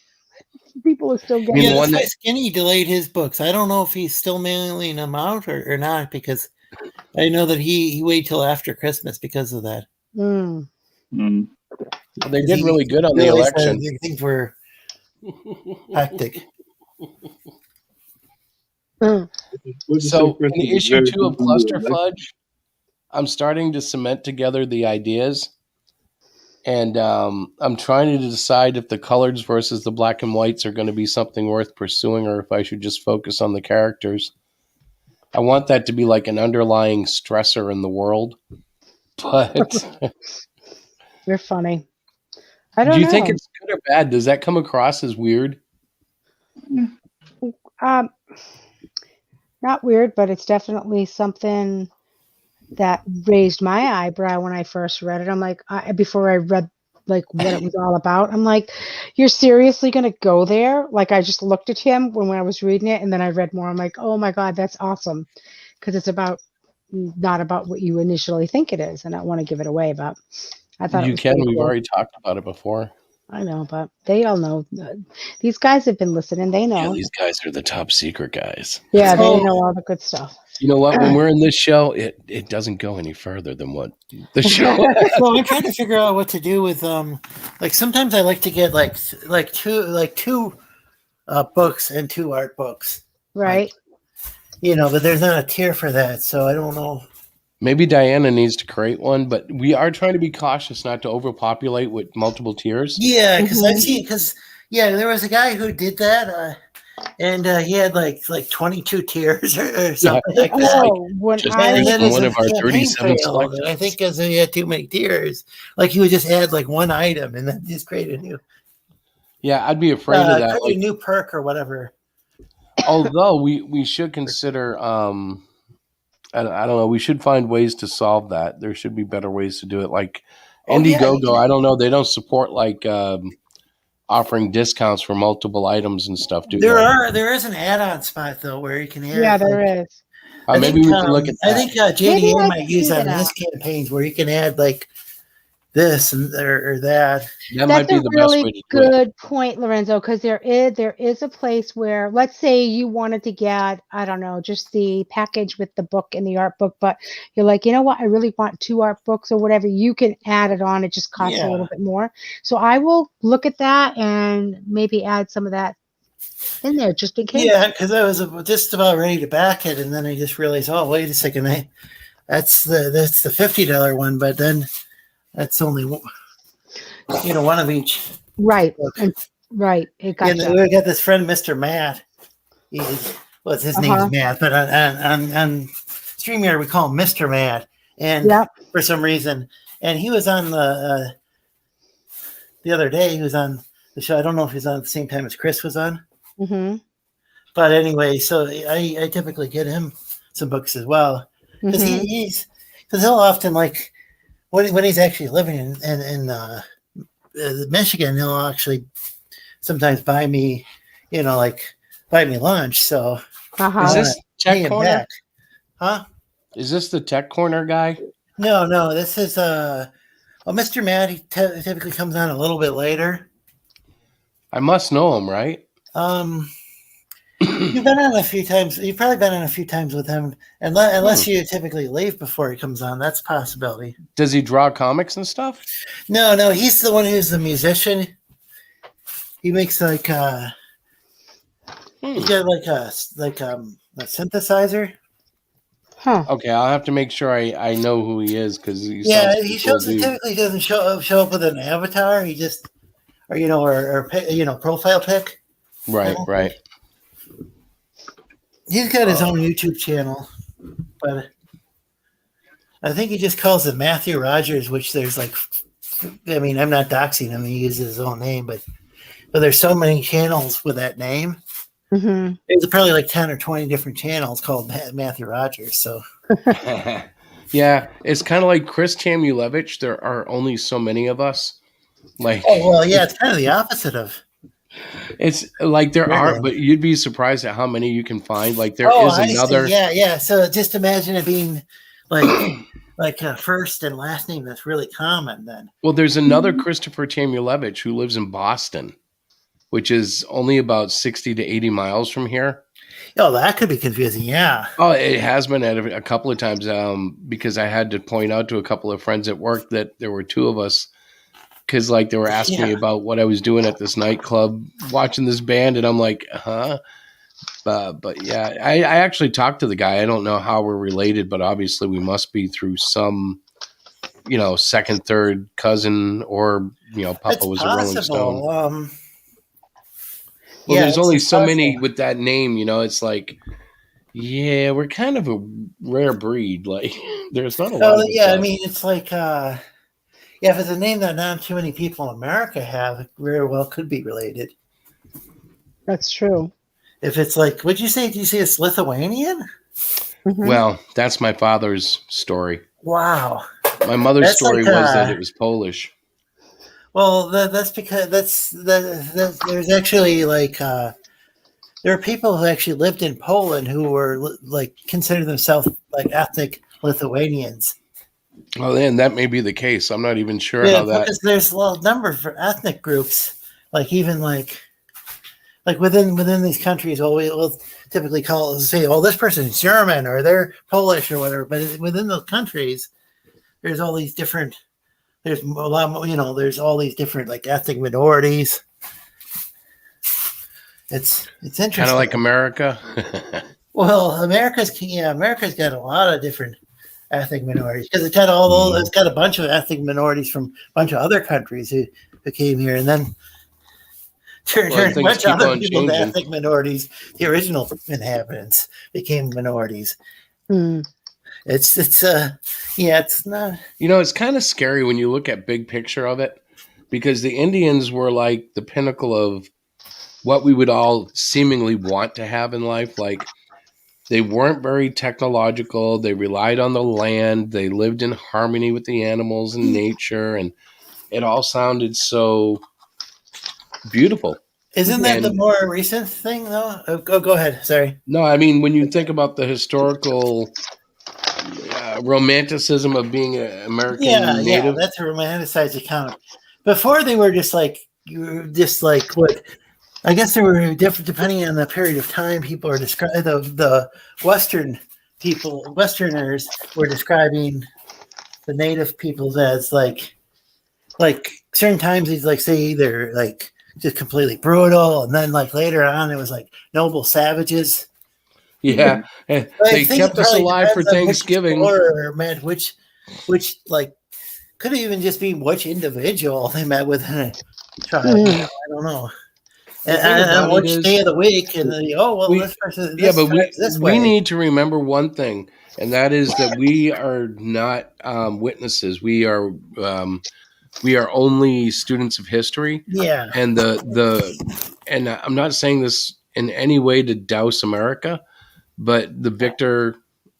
People are still getting. mean, Yeah, the that's one why that- Skinny delayed his books. I don't know if he's still mailing them out or not, because I know that he waited till after Christmas because of that. Mm. They did really good on the election. Things were hectic. So in issue 2 of Cluster Fudge, I'm starting to cement together the ideas. And I'm trying to decide if the colors versus the black and whites are going to be something worth pursuing or if I should just focus on the characters. I want that to be like an underlying stressor in the world. But You're funny. I don't know. Do you think it's good or bad? Does that come across as weird? Not weird, but it's definitely something that raised my eyebrow when I first read it. I'm like, before I read like what it was all about, I'm like, you're seriously going to go there? Like I just looked at him when I was reading it and then I read more. I'm like, oh my God, that's awesome. Because it's not about what you initially think it is. And I don't want to give it away, but I thought We've already talked about it before. I know, but they all know. These guys have been listening. They know. Yeah, these guys are the top secret guys. Yeah, they know all the good stuff. You know what? When we're in this show, it doesn't go any further than what the show. Well, I'm trying to figure out what to do with like sometimes I like to get like two books and 2 art books. Right. Like, but there's not a tier for that, so I don't know. Maybe Diana needs to create one, but we are trying to be cautious not to overpopulate with multiple tiers. Yeah, because I've seen there was a guy who did that, and he had like 22 tiers or something like that. Oh, when one of our 37 selections. I think because he had too many tiers, like he would just add like one item and then just create a new. Yeah, I'd be afraid of that. Like a new perk or whatever. Although we should consider, I don't know, we should find ways to solve that. There should be better ways to do it. Like Indiegogo, I don't know, they don't support like offering discounts for multiple items and stuff. There is an add-on spot though where you can add. Yeah, there is. Maybe we can look at that. I think JDM might use that in his campaigns where you can add like this or that. That might be the best way to do it. That's a really good point, Lorenzo, because there is a place where, let's say you wanted to get, I don't know, just the package with the book and the art book, but you're like, you know what, I really want 2 art books or whatever. You can add it on. It just costs a little bit more. So I will look at that and maybe add some of that in there just in case. Yeah, because I was just about ready to back it, and then I just realized, oh, wait a second, that's the $50 one, but then that's only one of each. Right. Right. It got and we got this friend, Mr. Matt. His name's Matt, but on StreamYard we call him Mr. Matt, and for some reason, and he was on the other day. He was on the show. I don't know if he's on at the same time as Chris was on. Mm-hmm. But anyway, so I typically get him some books as well because he'll often like when he's actually living in Michigan, he'll actually sometimes buy me lunch. So is this Tech Corner? Huh? Is this the Tech Corner guy? No. This is Mr. Matt. He typically comes on a little bit later. I must know him, right? You've been on a few times. You've probably been on a few times with him, unless you typically leave before he comes on. That's a possibility. Does he draw comics and stuff? No. He's the one who's the musician. He makes like he's got like a synthesizer. Huh. Okay, I'll have to make sure I know who he is because he He typically doesn't show up with an avatar. He just or profile pic. Right. He's got his own YouTube channel, but I think he just calls it Matthew Rogers, which there's like, I mean, I'm not doxing him. He uses his own name, but there's so many channels with that name. Mm-hmm. There's probably like 10 or 20 different channels called Matthew Rogers. So, yeah, it's kind of like Chris Chamulevich. There are only so many of us. Like, it's kind of the opposite of. It's like there are, but you'd be surprised at how many you can find. Like there is another. Yeah. So just imagine it being like a first and last name that's really common. Then. Well, there's another Christopher Chamulevich who lives in Boston, which is only about 60 to 80 miles from here. Oh, that could be confusing. Yeah. Oh, it has been at a couple of times because I had to point out to a couple of friends at work that there were two of us. Because like they were asking me about what I was doing at this nightclub, watching this band, and I'm like, huh. But yeah, I actually talked to the guy. I don't know how we're related, but obviously we must be through some, second, third cousin, or Papa was a Rolling Stone. Well, there's only so many with that name. It's like, yeah, we're kind of a rare breed. Like, there's not a lot. I mean, it's like. Yeah, if it's a name that not too many people in America have, it very well could be related. That's true. If it's like, did you say it's Lithuanian? Mm-hmm. Well, that's my father's story. Wow. My mother's story was that it was Polish. Well, that's because there's actually like there are people who actually lived in Poland who were like consider themselves like ethnic Lithuanians. Well, then that may be the case. I'm not even sure how that. Because there's a number for ethnic groups, like even like within these countries. Well, we'll typically say, "Oh, this person's German" or they're Polish or whatever. But within those countries, there's all these different. There's a lot, there's all these different like ethnic minorities. It's interesting. Kind of like America. Well, America's got a lot of different ethnic minorities because it's got it's got a bunch of ethnic minorities from a bunch of other countries who came here, and then turned a bunch of other people to ethnic minorities. The original inhabitants became minorities. It's not. It's kind of scary when you look at big picture of it, because the Indians were like the pinnacle of what we would all seemingly want to have in life. Like, they weren't very technological. They relied on the land. They lived in harmony with the animals and nature, and it all sounded so beautiful. Isn't that the more recent thing, though? Go ahead. Sorry. No, I mean, when you think about the historical romanticism of being an American native. Yeah, that's a romanticized account. Before they were just like what. I guess they were different depending on the period of time. People are describing the Westerners were describing the native peoples as like certain times he's like say they're like just completely brutal, and then like later on it was like noble savages. Yeah, they kept us alive for Thanksgiving. Or met which like could even just be which individual they met with. I don't know. And which day of the week, and this person. We need to remember one thing, and that is that we are not witnesses. We are only students of history. Yeah, and and I'm not saying this in any way to douse America, but the victor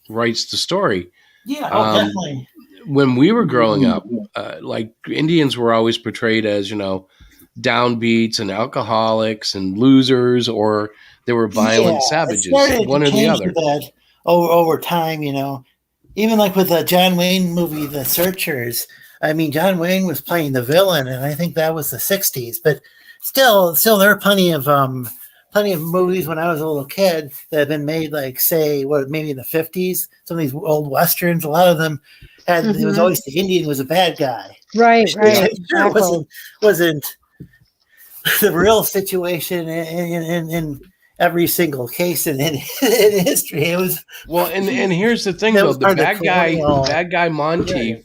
writes the story. Yeah, definitely. When we were growing up, like Indians were always portrayed as downbeats and alcoholics and losers, or they were violent savages, one or the other. That over time, even like with the John Wayne movie, The Searchers. I mean, John Wayne was playing the villain, and I think that was the '60s. But still, there are plenty of movies when I was a little kid that have been made, like say, what maybe in the '50s. Some of these old westerns, a lot of them had it was always the Indian was a bad guy. Right, right. Sure, Exactly. it wasn't the real situation in every single case in history. It was Well, and here's the thing that though: was part of the colonial. the bad guy Monty Yeah.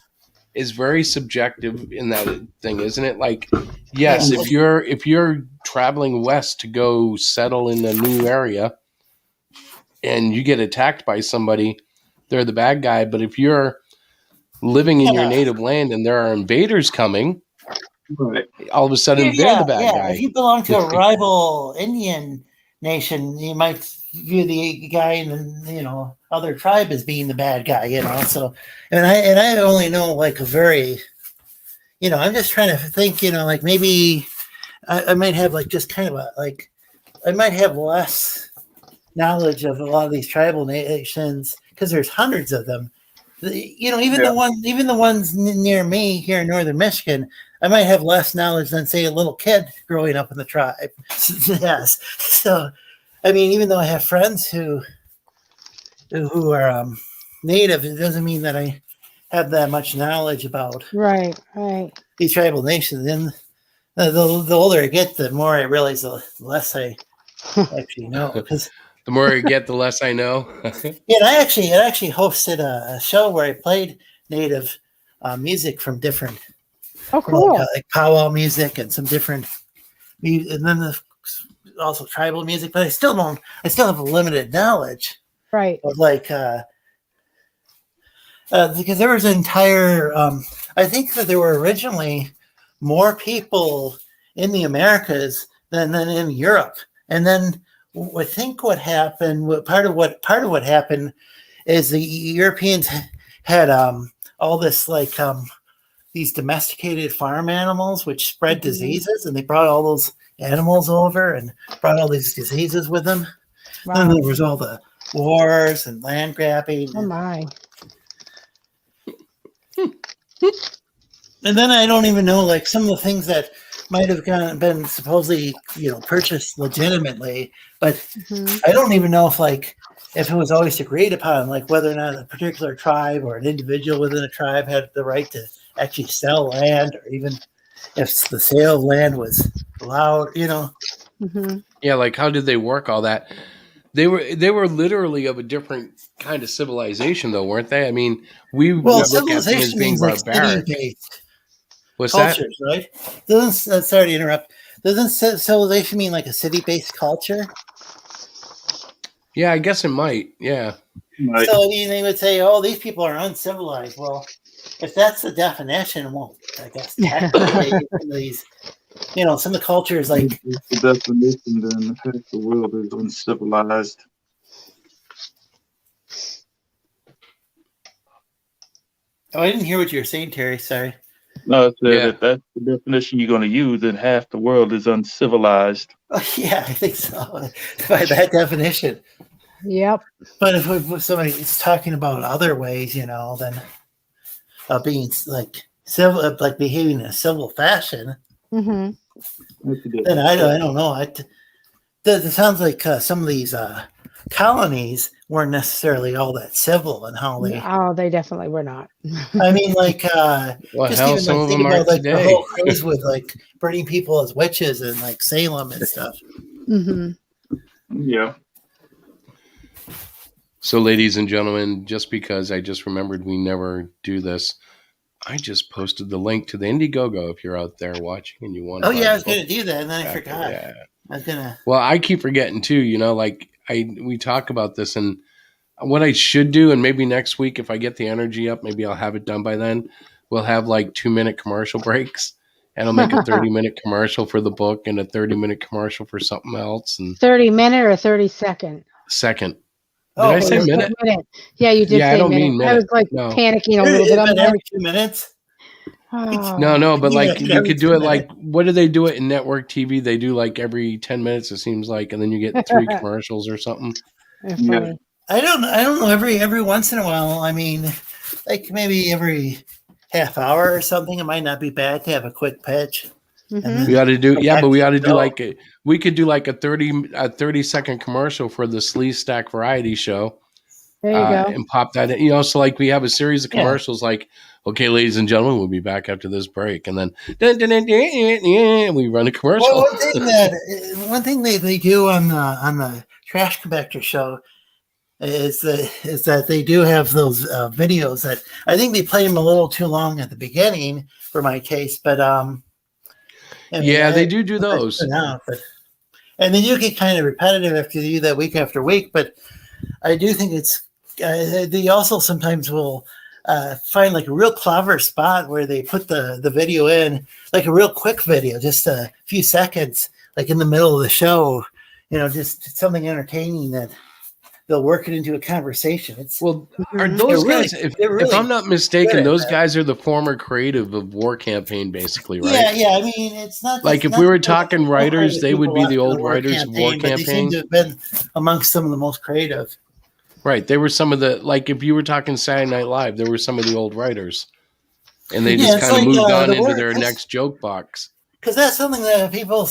is very subjective in that thing, isn't it? Like, yes, Yeah. if you're traveling west to go settle in a new area, and you get attacked by somebody, they're the bad guy. But if you're living in your native land and there are invaders coming, Right. all of a sudden they're the bad guy. If you belong to a rival Indian nation, you might view the guy in the other tribe as being the bad guy. So and I only know like a very, I'm just trying to think. Like maybe I might have like just kind of I might have less knowledge of a lot of these tribal nations because there's hundreds of them. Even the ones near me here in northern Michigan, I might have less knowledge than say a little kid growing up in the tribe. Yes. So, I mean, even though I have friends who are native, it doesn't mean that I have that much knowledge about Right. these tribal nations. And the older I get, the more I realize the less I actually know. Because The more I get, the less I know. yeah, I actually hosted a show where I played native music from different, Oh, cool. like powwow music and some different, and then also tribal music. But I still have a limited knowledge Right. of like because there was an entire. I think that there were originally more people in the Americas than in Europe, and then I think what happened. Part of what happened is the Europeans had all this like these domesticated farm animals which spread diseases, and they brought all those animals over and brought all these diseases with them. Wow. And there was all the wars and land grabbing. Oh my. And then I don't even know like some of the things that might have been supposedly purchased legitimately, but I don't even know if it was always agreed upon, like whether or not a particular tribe or an individual within a tribe had the right to actually sell land, or even if the sale of land was allowed. Yeah, like how did they work all that? They were literally of a different kind of civilization, though, weren't they? I mean, we look at them as Civilization being means like barbaric. city-based What's that? cultures, right? Doesn't sorry to interrupt. Doesn't civilization mean like a city-based culture? Yeah, I guess it might. Yeah. Right. So I mean, they would say, "Oh, these people are uncivilized." Well, if that's the definition, well, I guess technically some of these, some of the cultures like That's the definition, then half the world is uncivilized. Oh, I didn't hear what you were saying, Terry. Sorry. No, I said Yeah. if that's the definition you're going to use, then half the world is uncivilized. Oh, yeah, I think so. By that definition. Yep. But if somebody is talking about other ways, then being like civil, like behaving in a civil fashion, Mm-hmm. then I don't know. It sounds like some of these colonies weren't necessarily all that civil in how they. Oh, they definitely were not. I mean, like Well, just hell, even some like of think them are about like the today. whole craze with like burning people as witches and like Salem and stuff. Mm-hmm. Yeah. So, ladies and gentlemen, just because I just remembered we never do this, I just posted the link to the Indiegogo if you're out there watching and you want to. Oh yeah, I was going to do that, and then I buy forgot. Yeah. I was gonna. Well, I keep forgetting too. We talk about this, and what I should do, and maybe next week if I get the energy up, maybe I'll have it done by then. We'll have like 2-minute commercial breaks, and I'll make a 30-minute commercial for the book and a 30-minute commercial for something else. And 30-minute or 30-second? second. Oh, Did I say you said minute? minute. Yeah, you did Yeah, I say don't minute. mean minute. I was like No. panicking a little bit. I'm like, every 2 minutes. oh. No, but like Yeah, you could do it 2 like, what do they do it in network TV? They do like every 10 minutes, it seems like, and then you get 3 commercials or something. They're Yeah. funny. I don't know. Every once in a while, I mean, like maybe every half hour or something, it might not be bad to have a quick pitch, and Hmm. We then ought to do, go yeah, back but we to ought the to do show. like we could do like a 30-second commercial for the Slee Stack Variety Show, There you go. and pop that in. So like we have a series of Yeah. commercials like, okay, ladies and gentlemen, we'll be back after this break. And then dun, dun, dun, dun, dun, dun, we run a Well, commercial. one thing they do on the Trash Compactor show is that they do have those videos that I think they play them a little too long at the beginning for my taste, but I mean, Yeah, I they do those. out, but and then you get kind of repetitive after you do that week after week. But I do think it's they also sometimes will find like a real clever spot where they put the video in, like a real quick video, just a few seconds, like in the middle of the show, just something entertaining that they'll work it into a conversation. Well, are Mhm. those They're really, guys, if they're really I'm not good mistaken, at those that. guys are the former creative of War Campaign, basically, right? Yeah, yeah. I mean, it's not Like just if not we were the talking most writers, creative they would people be left the in the old war writers of War campaign, but they seem Campaign. to have been amongst some of the most creative. Right. They were some of the, like if you were talking Saturday Night Live, there were some of the old writers. And they Yeah, just it's kind of like moved on the into war. their next joke box. Because that's something that people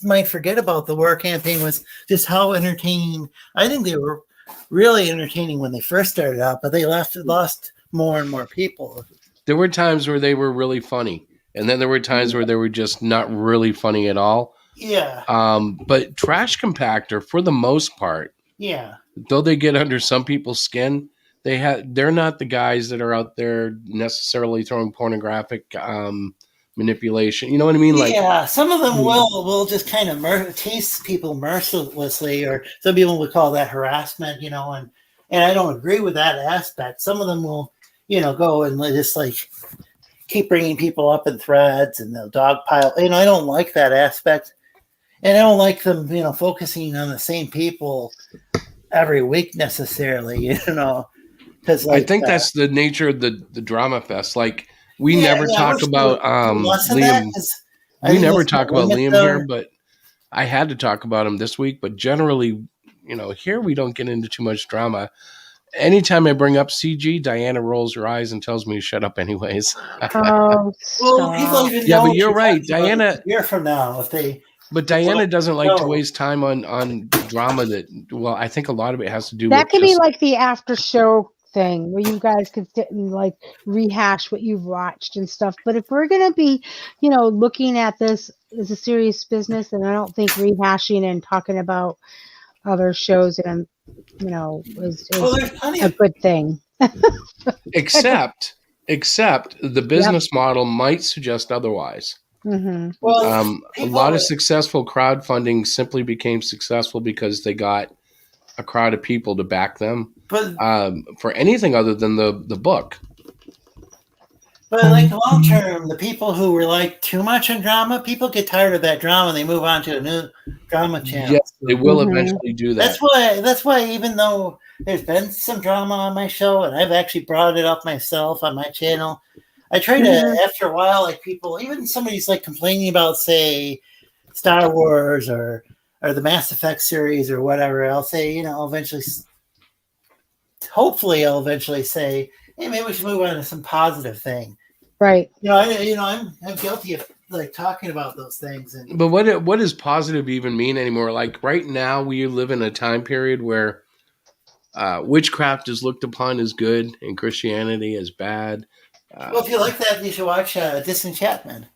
might forget about the war campaign was just how entertaining. I think they were really entertaining when they first started out, but they lost more and more people. There were times where they were really funny. And then there were times where they were just not really funny at all. Yeah, But Trash Compactor, for the most part, yeah, though they get under some people's skin, they're not the guys that are out there necessarily throwing pornographic manipulation. You know what I mean? Like, yeah. Some of them will just kind of tease people mercilessly, or some people would call that harassment. And I don't agree with that aspect. Some of them will, go and just like keep bringing people up in threads and they'll dogpile. I don't like that aspect. And I don't like them, focusing on the same people every week necessarily, because I like, think that's the nature of the drama fest. Like, we never I talk wish about less of that Liam. 'cause I We think never that's talk the about limit Liam here, there. but I had to talk about him this week. But generally, here we don't get into too much drama. Anytime I bring up CG, Diana rolls her eyes and tells me to shut up anyways. Oh, Well, people stop. even Yeah, know but what you're you're right. talking about Diana a year from now if they But watch Diana doesn't the like to show. waste time on drama that, well, I think a lot of it has to do That with could be just, like the after show thing where you guys could sit and like rehash what you've watched and stuff. But if we're gonna be, looking at this as a serious business, then I don't think rehashing and talking about other shows and Well, is there's plenty a of good thing. except the Yep. business model might suggest otherwise. Hmm. well A lot people. of successful crowdfunding simply became successful because they got a crowd of people to back them, But for anything other than the book. like long term, the people who were like too much in drama, people get tired of that drama and they move on to a new drama channel. Yes, they So will Hmm. eventually do that. that's why even though there's been some drama on my show and I've actually brought it up myself on my channel, I try Hmm. to after a while, like people, even somebody's like complaining about say Star Wars or the Mass Effect series or whatever, I'll say, eventually, hopefully, I'll eventually say, hey, maybe we should move on to some positive thing. Right. I'm guilty of like talking about those things, and But what does positive even mean anymore? Like right now, we live in a time period where witchcraft is looked upon as good and Christianity as bad. well, if you like that, you should watch Disenchantment.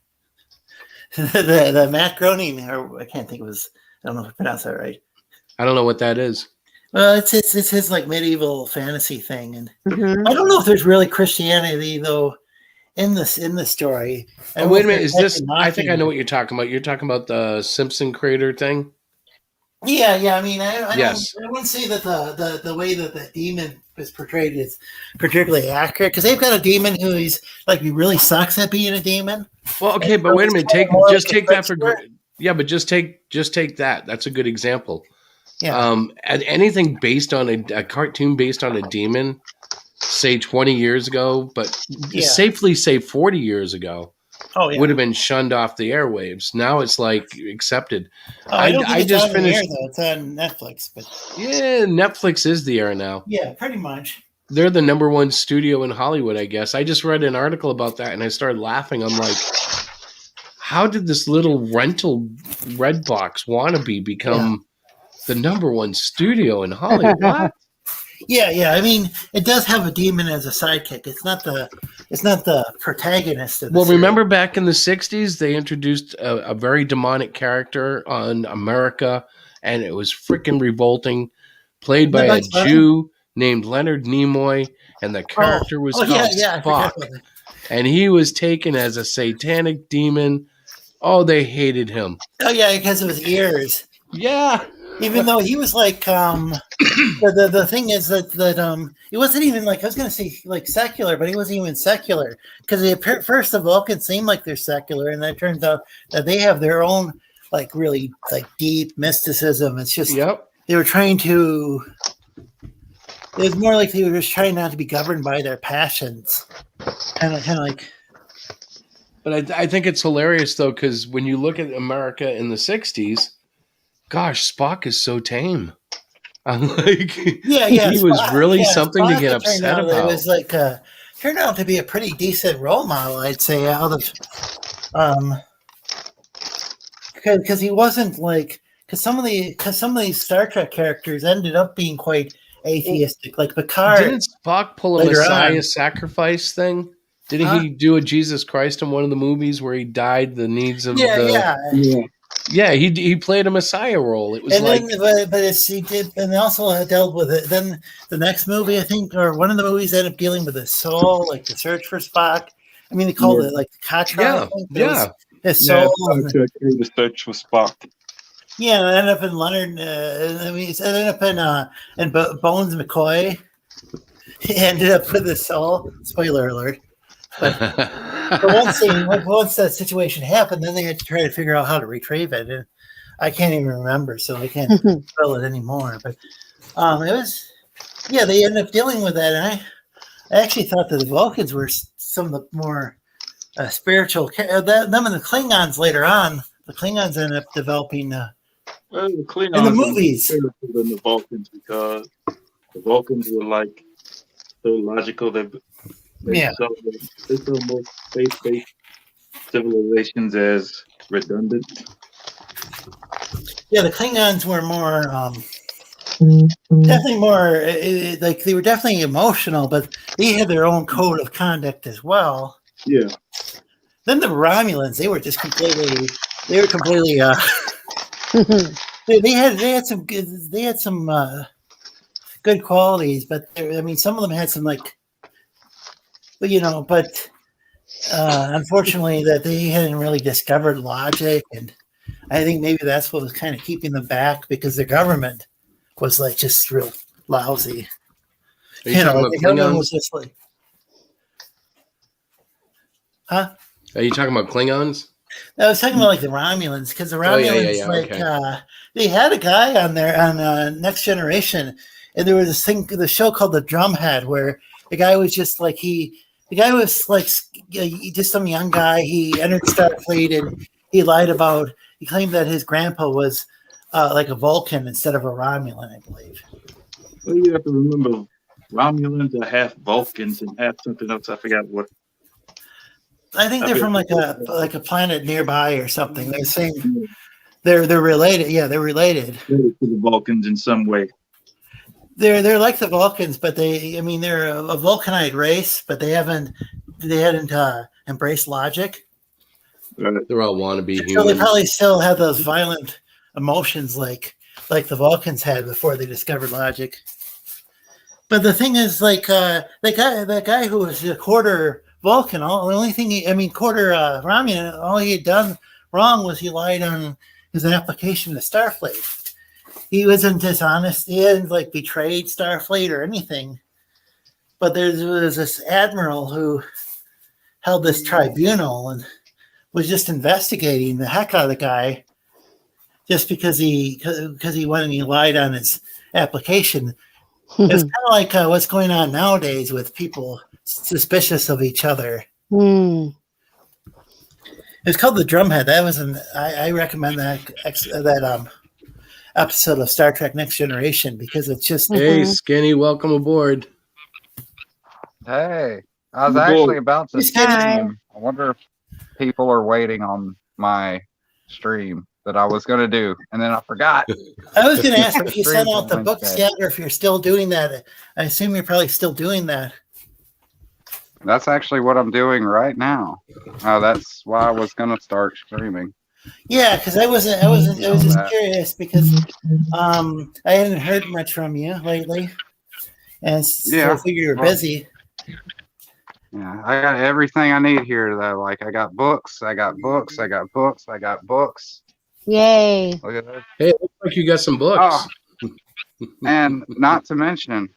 the Matt Groening, or I can't think of his. I don't know if I pronounced that right. I don't know what that is. Well, it's his like medieval fantasy thing, and Hmm. I don't know if there's really Christianity though in the story. Oh, wait a minute. Is this? I think I know what you're talking about. You're talking about the Simpson creator thing. Yeah. I mean, I Yes. don't. I wouldn't say that the way that the demon is portrayed is particularly accurate because they've got a demon who is like he really sucks at being a demon. Well, okay, but wait a minute. Take that for yeah, but just take that. That's a good example. Yeah. And anything based on a cartoon based on a demon, say 20 years ago, but Yeah. safely say 40 years ago, Oh yeah. would have been shunned off the airwaves. Now it's like accepted. Oh, I don't think I it's just on the air finished. though. It's on Netflix, but Yeah, Netflix is the air now. yeah, pretty much. They're the number one studio in Hollywood, I guess. I just read an article about that and I started laughing. I'm like, how did this little rental Redbox wannabe become the number one studio in Hollywood? What? Yeah. I mean, it does have a demon as a sidekick. It's not the protagonist of the Well, series. remember back in the 60s, they introduced a very demonic character on America, and it was freaking revolting, played by a That's funny. Jew named Leonard Nimoy, and the character was called I forgot Spock. about that. And he was taken as a satanic demon. Oh, they hated him. Oh yeah, because of his ears. Yeah. Even though he was like, the thing is that he wasn't even like, I was going to say like secular, but he wasn't even secular, because first the Vulcans seem like they're secular, and then it turns out that they have their own like really like deep mysticism. It's just they were trying to. It was more like they were just trying not to be governed by their passions, kind of like. But I think it's hilarious though, because when you look at America in the 60s, gosh, Spock is so tame. I'm like, he was really something Spock, to get upset about. It was like turned out to be a pretty decent role model, I'd say, out of because he wasn't like because some of these Star Trek characters ended up being quite atheistic, like Picard. Didn't Spock pull a Messiah sacrifice thing? Didn't he do a Jesus Christ in one of the movies where he died the needs of Yeah, he played a Messiah role. It was and like, then, but he did, and also dealt with it. Then the next movie, I think, or one of the movies, ended up dealing with his soul, like the search for Spock. I mean, they called it like the Katra. His soul. The search for Spock. Yeah, it ended up in Leonard. It ended up in Bones McCoy. He ended up with his soul. Spoiler alert. But once that situation happened, then they had to try to figure out how to retrieve it. And I can't even remember, so I can't spell it anymore. But it was, they ended up dealing with that. And I actually thought that the Vulcans were some of the more spiritual. Them and the Klingons later on. The Klingons ended up developing the Klingons in the movies than the Vulcans, because the Vulcans were like so logical that. They saw most space-based civilizations as redundant. Yeah, the Klingons were more, definitely more, like they were definitely emotional, but they had their own code of conduct as well. Yeah. Then the Romulans, they were completely, they had some good qualities, but I mean, some of them had some like. But unfortunately, that they hadn't really discovered logic, and I think maybe that's what was kind of keeping them back, because the government was like just real lousy. The government was just like, huh? Are you talking about Klingons? I was talking about like the Romulans, because the Romulans, they had a guy on there on Next Generation, and there was this thing, the show called The Drumhead, where the guy was just like the guy was like just some young guy. He entered Starfleet and he claimed that his grandpa was like a Vulcan instead of a Romulan, I believe. Well, you have to remember, Romulans are half Vulcans and half something else. I forgot what. I think they're from like a planet nearby or something. They're saying they're related. Yeah, they're related to the Vulcans in some way. They're like the Vulcans, but they're a Vulcanite race, but they hadn't embraced logic. They're all wannabe humans. So they probably still have those violent emotions like the Vulcans had before they discovered logic. But the thing is, like that guy who was a quarter Vulcan, the only thing quarter Romulan, all he had done wrong was he lied on his application to Starfleet. He wasn't dishonest. He hadn't like betrayed Starfleet or anything. But there was this admiral who held this tribunal and was just investigating the heck out of the guy just because he went and he lied on his application. It's kind of like what's going on nowadays with people suspicious of each other. It's called The Drumhead. That was I recommend that episode of Star Trek Next Generation because it's just Hey, Skinny, welcome aboard. Hey, I was The actually boy. about to He's getting- stream. I wonder if people are waiting on my stream that I was going to do, and then I forgot. I was going to ask if you sent Streams out on the books Wednesday. yet or if you're still doing that. I assume you're probably still doing that. That's actually what I'm doing right now. That's why I was going to start streaming. Yeah, because I was just curious because I hadn't heard much from you lately, and so Yeah. I figure you're Well, busy. Yeah, I got everything I need here, though. Like, I got books, I got books, I got books, I got books. Yay. Look at this. Hey, it looks like you got some books. Oh, and not to mention,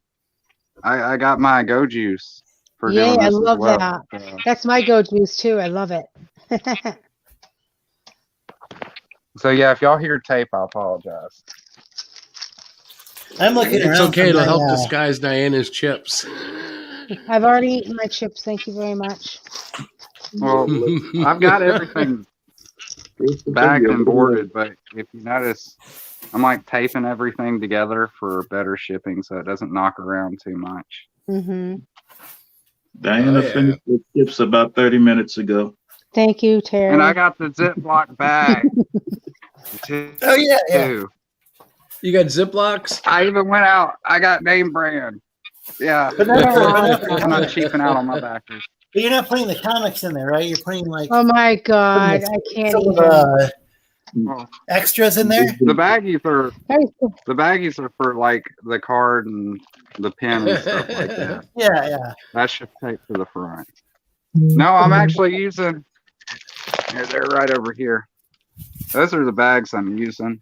I got my Go Juice for Yay, doing this I as love well. that. So, That's my go-tos too. I love it. so, yeah, if y'all hear tape, I apologize. I'm looking It's around. okay. for It'll my, help disguise Diana's chips. I've already eaten my chips. Thank you very much. Well, I've got everything bagged and boarded, but if you notice, I'm like taping everything together for better shipping so it doesn't knock around too much. Mm-hmm. Diana Oh, yeah. finished the chips about 30 minutes ago. Thank you, Terry. And I got the Ziploc bag too. Oh yeah. You got Ziplocs? I even went out. I got name brand. Yeah. But I'm not cheaping out on my backers. But you're not putting the comics in there, right? You're putting like Oh my God, I can't some even. Well, extras in there. the baggies are Hey, for like the card and the pen and stuff like that. Yeah. That's just taped to the front. No, I'm actually using. Here, they're right over here. Those are the bags I'm using,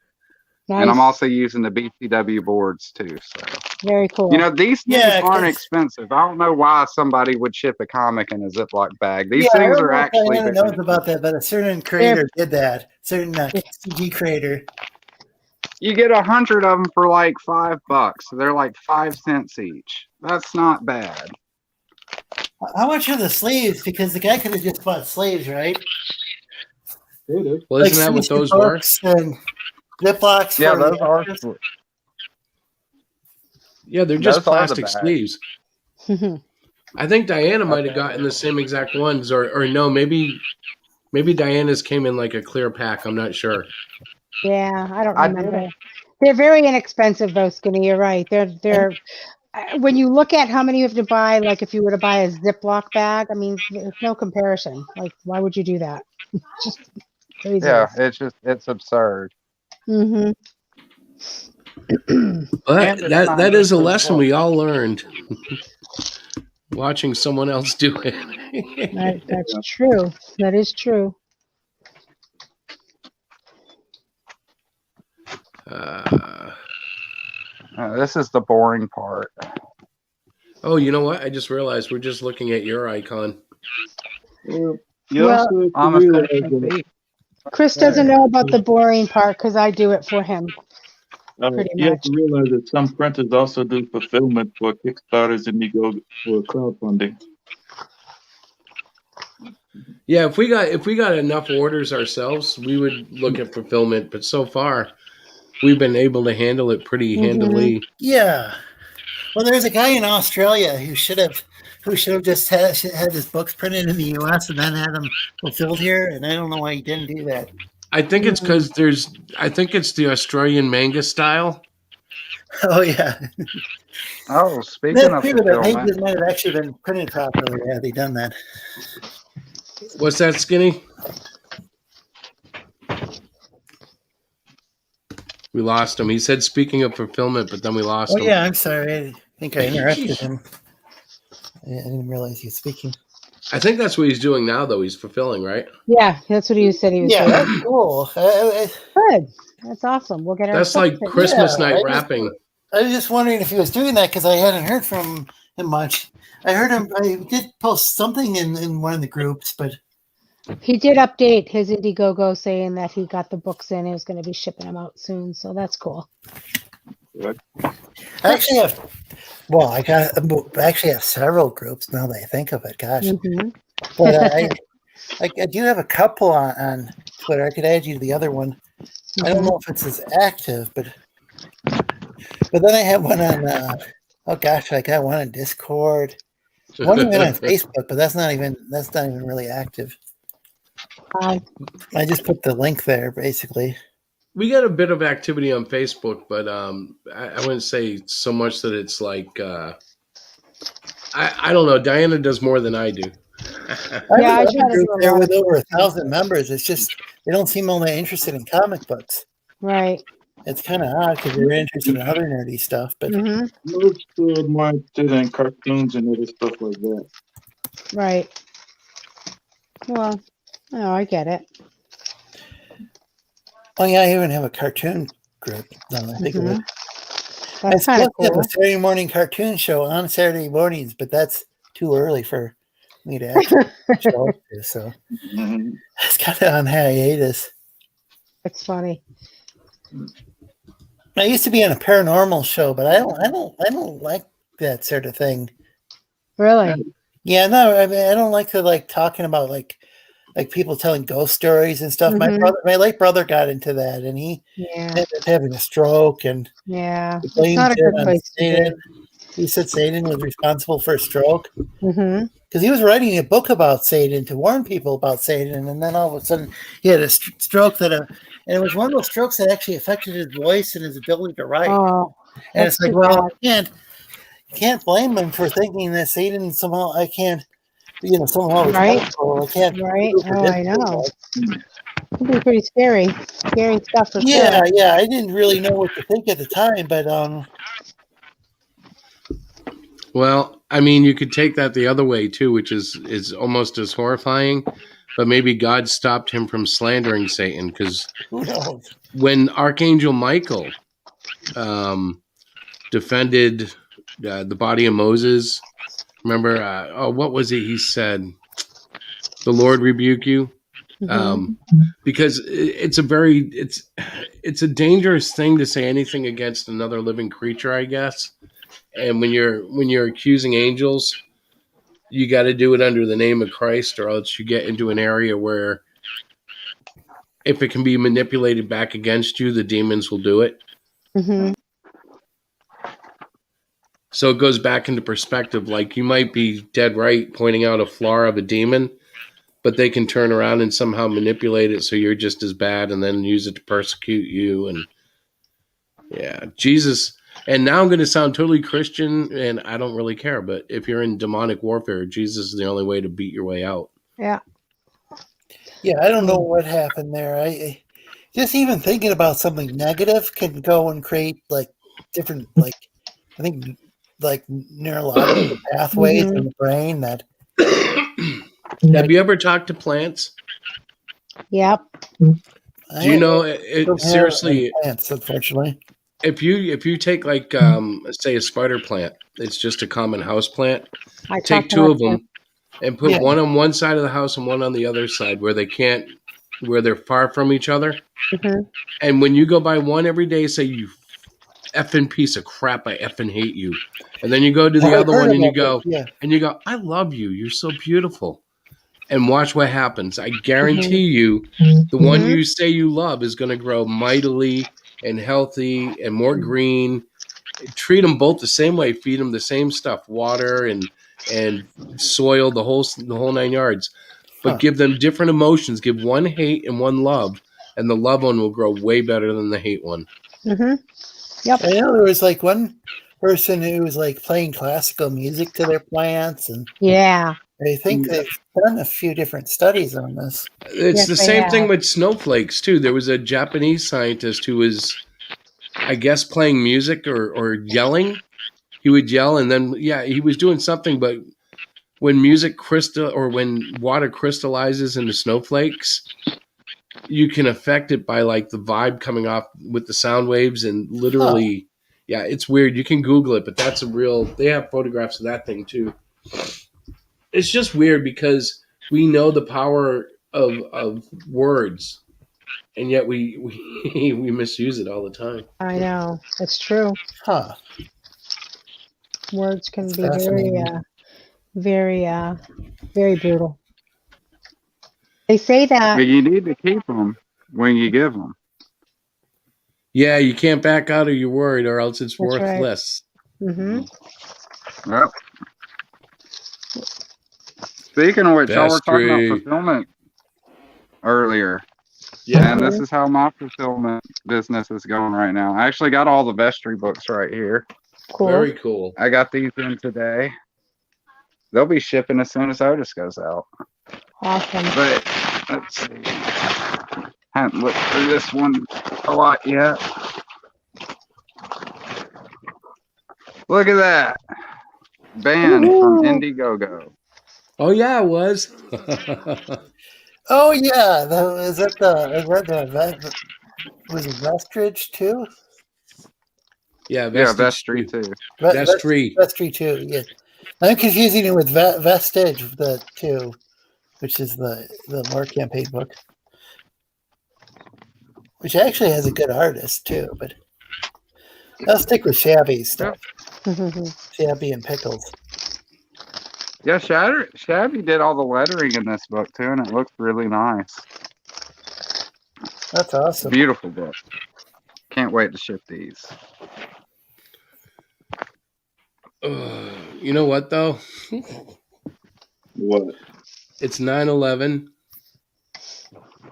and I'm nice. also using the BCW boards too. So Very cool. you know these things Yeah, aren't 'cause- expensive. I don't know why somebody would ship a comic in a Ziploc bag. These Yeah, I things don't are know if actually. Diana knows about that, but a certain creator did that. Certain CG creator. You get 100 of them for like $5. So they're like 5 cents each. That's not bad. How much are the sleeves? Because the guy could have just bought sleeves, right? Well, isn't that what those were? And Ziplocs. Yeah, for those the are. extras. Yeah, they're just Those are the plastic bags. sleeves. I think Diana might have gotten the same exact ones, or no, maybe Diana's came in like a clear pack. I'm not sure. Yeah, I don't I remember. did. They're very inexpensive, though, Skinny. You're right. They're. When you look at how many you have to buy, like if you were to buy a Ziploc bag, I mean, there's no comparison. Like, why would you do that? Just crazy. Yeah, it's absurd. Mm-hmm. Well, And it's not that is a just lesson book. we all learned. Watching someone else do it. That's true. That is true. This is the boring part. Oh, you know what? I just realized we're just looking at your icon. You Well- also have to I'm a realize section that, B. Chris doesn't know about the boring part because I do it for him. pretty you have much. to realize that some printers also do fulfillment for Kickstarters and you go for crowdfunding. Yeah, if we got enough orders ourselves, we would look at fulfillment. But so far, we've been able to handle it pretty handily. Yeah. Well, there's a guy in Australia who should have just had his books printed in the U.S. and then had them fulfilled here, and I don't know why he didn't do that. I think it's because I think it's the Australian manga style. Oh yeah. Oh, speaking Then of people that think fulfillment, it might have actually been printed properly had they done that. What's that, Skinny? We lost him. He said, speaking of fulfillment, but then we lost Oh him. yeah, I'm sorry. I think I interrupted him. I didn't realize he was speaking. I think that's what he's doing now, though. He's fulfilling, right? Yeah, that's what he said he was Yeah, doing. that's cool. Good. That's awesome. We'll get our That's like books in. Christmas Yeah, night I just- wrapping. I was just wondering if he was doing that because I hadn't heard from him much. I heard him. I did post something in one of the groups, but He did update his Indiegogo saying that he got the books in. He was going to be shipping them out soon, so that's cool. I actually have. Well, I actually have several groups now that I think of it. Gosh, Mhm. but I do have a couple on Twitter. I could add you to the other one. I don't know if it's as active, but then I have one on. Oh gosh, I got one on Discord. One even on Facebook, but that's not even really active. I just put the link there, basically. We got a bit of activity on Facebook, but I wouldn't say so much that it's like I don't know. Diana does more than I do. I have a group there with over 1,000 members. It's just they don't seem all that interested in comic books. Right. It's kind of odd because they're interested in other nerdy stuff, but most more interested in cartoons and other stuff like that. Right. Well, no, I get it. Oh yeah, I even have a cartoon group. Now that I think of it. That's kind of cool. Have a Saturday morning cartoon show on Saturday mornings, but that's too early for me to actually show up to. So it's kind of on hiatus. That's funny. I used to be on a paranormal show, but I don't like that sort of thing. Really? Yeah, no, I mean I don't like to talking about like people telling ghost stories and stuff. My late brother got into that, and he ended up having a stroke, and it's not a good place to be. He said Satan was responsible for a stroke because he was writing a book about Satan to warn people about Satan, and then all of a sudden he had a stroke and it was one of those strokes that actually affected his voice and his ability to write. Oh, and it's like, well, I can't blame him for thinking that Satan somehow somehow responsible. I can't. Right. Oh, I know. It'd be pretty scary stuff for sure. Yeah. I didn't really know what to think at the time, but Well, I mean, you could take that the other way too, which is almost as horrifying. But maybe God stopped him from slandering Satan, because when Archangel Michael defended the body of Moses, remember? What was it he said? The Lord rebuke you. Because it's a dangerous thing to say anything against another living creature, I guess. And when you're accusing angels, you got to do it under the name of Christ, or else you get into an area where if it can be manipulated back against you, the demons will do it. So it goes back into perspective. Like, you might be dead right pointing out a flaw of a demon, but they can turn around and somehow manipulate it so you're just as bad, and then use it to persecute you. And yeah, Jesus. And now I'm going to sound totally Christian, and I don't really care. But if you're in demonic warfare, Jesus is the only way to beat your way out. Yeah. Yeah, I don't know what happened there. I just even thinking about something negative can go and create different, I think, neurological pathways in the brain that. Have you ever talked to plants? Yep. Do you know seriously? Plants, unfortunately. If you take say a spider plant, it's just a common house plant. Take two of them and put one on one side of the house and one on the other side where they're far from each other. And when you go by one every day, say, "You effing piece of crap, I effing hate you," and then you go to the other one and you go, "I love you. You're so beautiful." And watch what happens. I guarantee you, the one you say you love is going to grow mightily and healthy and more green. Treat them both the same way. Feed them the same stuff, water and soil, the whole 9 yards. But give them different emotions. Give one hate and one love, and the love one will grow way better than the hate one. Yep. I know there was one person who was playing classical music to their plants, and I think they've done a few different studies on this. It's the same thing with snowflakes too. There was a Japanese scientist who was, I guess, playing music or yelling. He would yell, and then he was doing something. But when when water crystallizes into snowflakes, you can affect it by the vibe coming off with the sound waves, and literally, it's weird. You can Google it, but that's they have photographs of that thing too. It's just weird because we know the power of words, and yet we misuse it all the time. I know. It's true. Words can be very, very brutal. They say that. But you need to keep them when you give them. Yeah, you can't back out of your word, or else it's That's right. worthless. Hmm. Yep. Speaking of which, y'all were talking about Vestry. fulfillment earlier. Yeah. And this is how my fulfillment business is going right now. I actually got all the vestry books right here. Cool. Very cool. I got these in today. They'll be shipping as soon as Otis goes out. Awesome. But let's see. Haven't looked through this one a lot yet. Look at that. Band from Woohoo. Indiegogo. Oh yeah, it was. Oh yeah, is that the was it Vestridge too? Yeah, Yeah, Vestige vestry too. Vestry. Vestry too. Yeah, I'm confusing it with Vestige the two, which is the War Campaign book, which actually has a good artist too. But I'll stick with Shabby stuff. Shabby and Pickles. Yeah, Shabby did all the lettering in this book too, and it looks really nice. That's awesome. Beautiful book. Can't wait to ship these. You know what though? What? It's 9/11,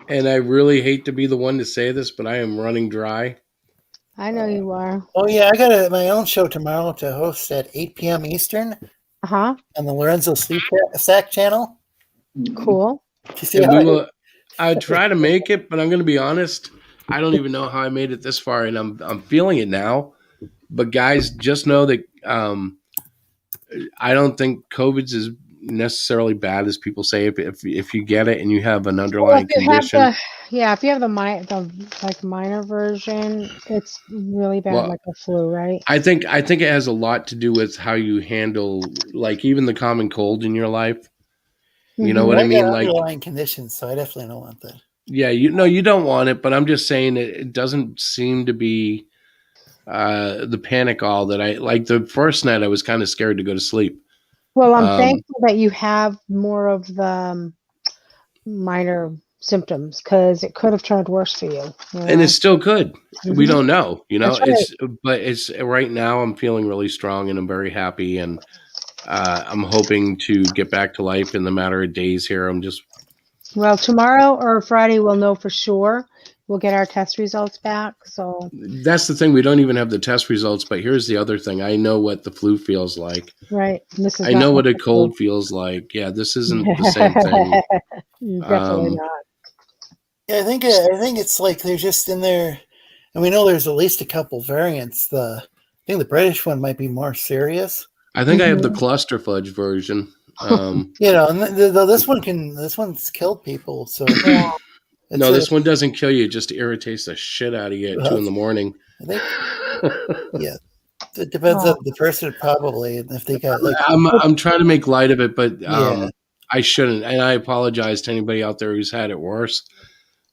and I really hate to be the one to say this, but I am running dry. I know you are. Oh yeah, I got my own show tomorrow to host at 8 p.m. Eastern Uh-huh. on the Lorenzo Sleep Sack channel. Cool. To see And how we will. I try to make it, but I'm going to be honest. I don't even know how I made it this far, and I'm feeling it now. But guys, just know that I don't think COVID's as necessarily bad as people say. If you get it and you have an underlying if you condition, have if you have the minor version, it's really bad, Well, like a flu, right? I think it has a lot to do with how you handle, like, even the common cold in your life. You know what I I mean? got Like, underlying conditions, so I definitely don't want that. yeah, you don't want it, but I'm just saying it doesn't seem to be the panic all that I like. The first night I was kind of scared to go to sleep. Well, I'm thankful that you have more of the minor symptoms, because it could have turned worse for you. And it's still good. We don't know, That's right. but it's right now I'm feeling really strong and I'm very happy, and I'm hoping to get back to life in the matter of days here. Well, tomorrow or Friday we'll know for sure. We'll get our test results back. So That's the thing. We don't even have the test results, but here's the other thing. I know what the flu feels like. right, this is I not know what like a the flu. cold feels like. Yeah, this isn't the same thing. Definitely not. Yeah, I think it's like they're just in there, and we know there's at least a couple variants. I think the British one might be more serious. I think I have the cluster fudge version. And this one's killed people. So Yeah. No, this one doesn't kill you. It just irritates the shit out of you at 2 a.m. I think, yeah, it depends on the person probably, and if they got like. I'm trying to make light of it, but Yeah. I shouldn't, and I apologize to anybody out there who's had it worse.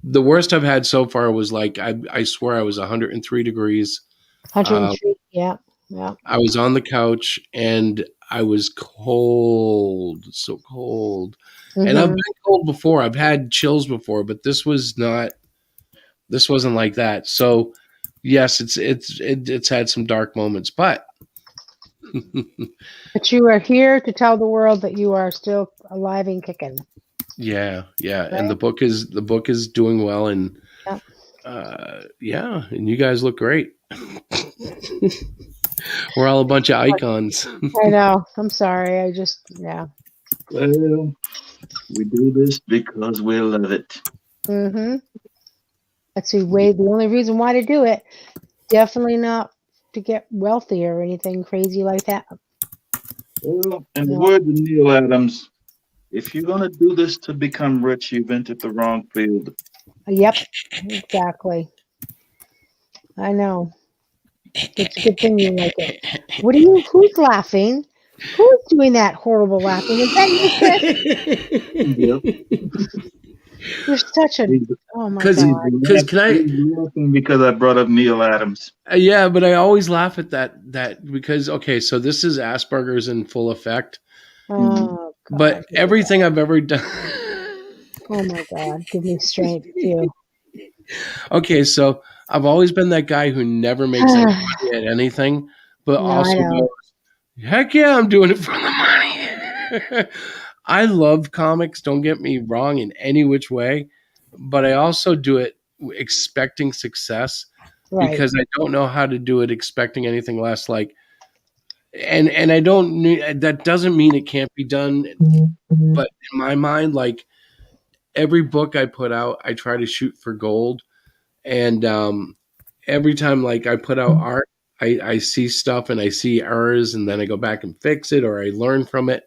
The worst I've had so far was like I swear I was 103 degrees. 103. Yeah. I was on the couch and I was cold, so cold. And I've been cold before. I've had chills before, but this wasn't like that. So yes, it's had some dark moments, but But you are here to tell the world that you are still alive and kicking. yeah. Right? And the book is doing well, and and you guys look great. We're all a bunch of icons. I know. I'm sorry. Well, we do this because we love it. That's the only reason why to do it. Definitely not to get wealthy or anything crazy like that. Well, in the words of Neil Adams, if you're gonna do this to become rich, you've entered the wrong field. Yep, exactly. I know. It's a good thing you like it. Who's laughing? Who's doing that horrible laughing? Is that you, Chris? Yep. You're such a oh my Because can I? He's laughing because I brought up Neil Adams. Yeah, but I always laugh at that because okay, so this is Asperger's in full effect. Oh, God, but everything I've ever done, Oh my God, give me strength too. Okay, so I've always been that guy who never makes any money at anything, but No, I also know. goes, heck yeah, I'm doing it for the money. I love comics, don't get me wrong in any which way, but I also do it expecting success Right. because I don't know how to do it expecting anything less. Like, and I don't that doesn't mean it can't be done, but in my mind, like every book I put out, I try to shoot for gold, and every time like I put out art, I see stuff and I see errors, and then I go back and fix it or I learn from it.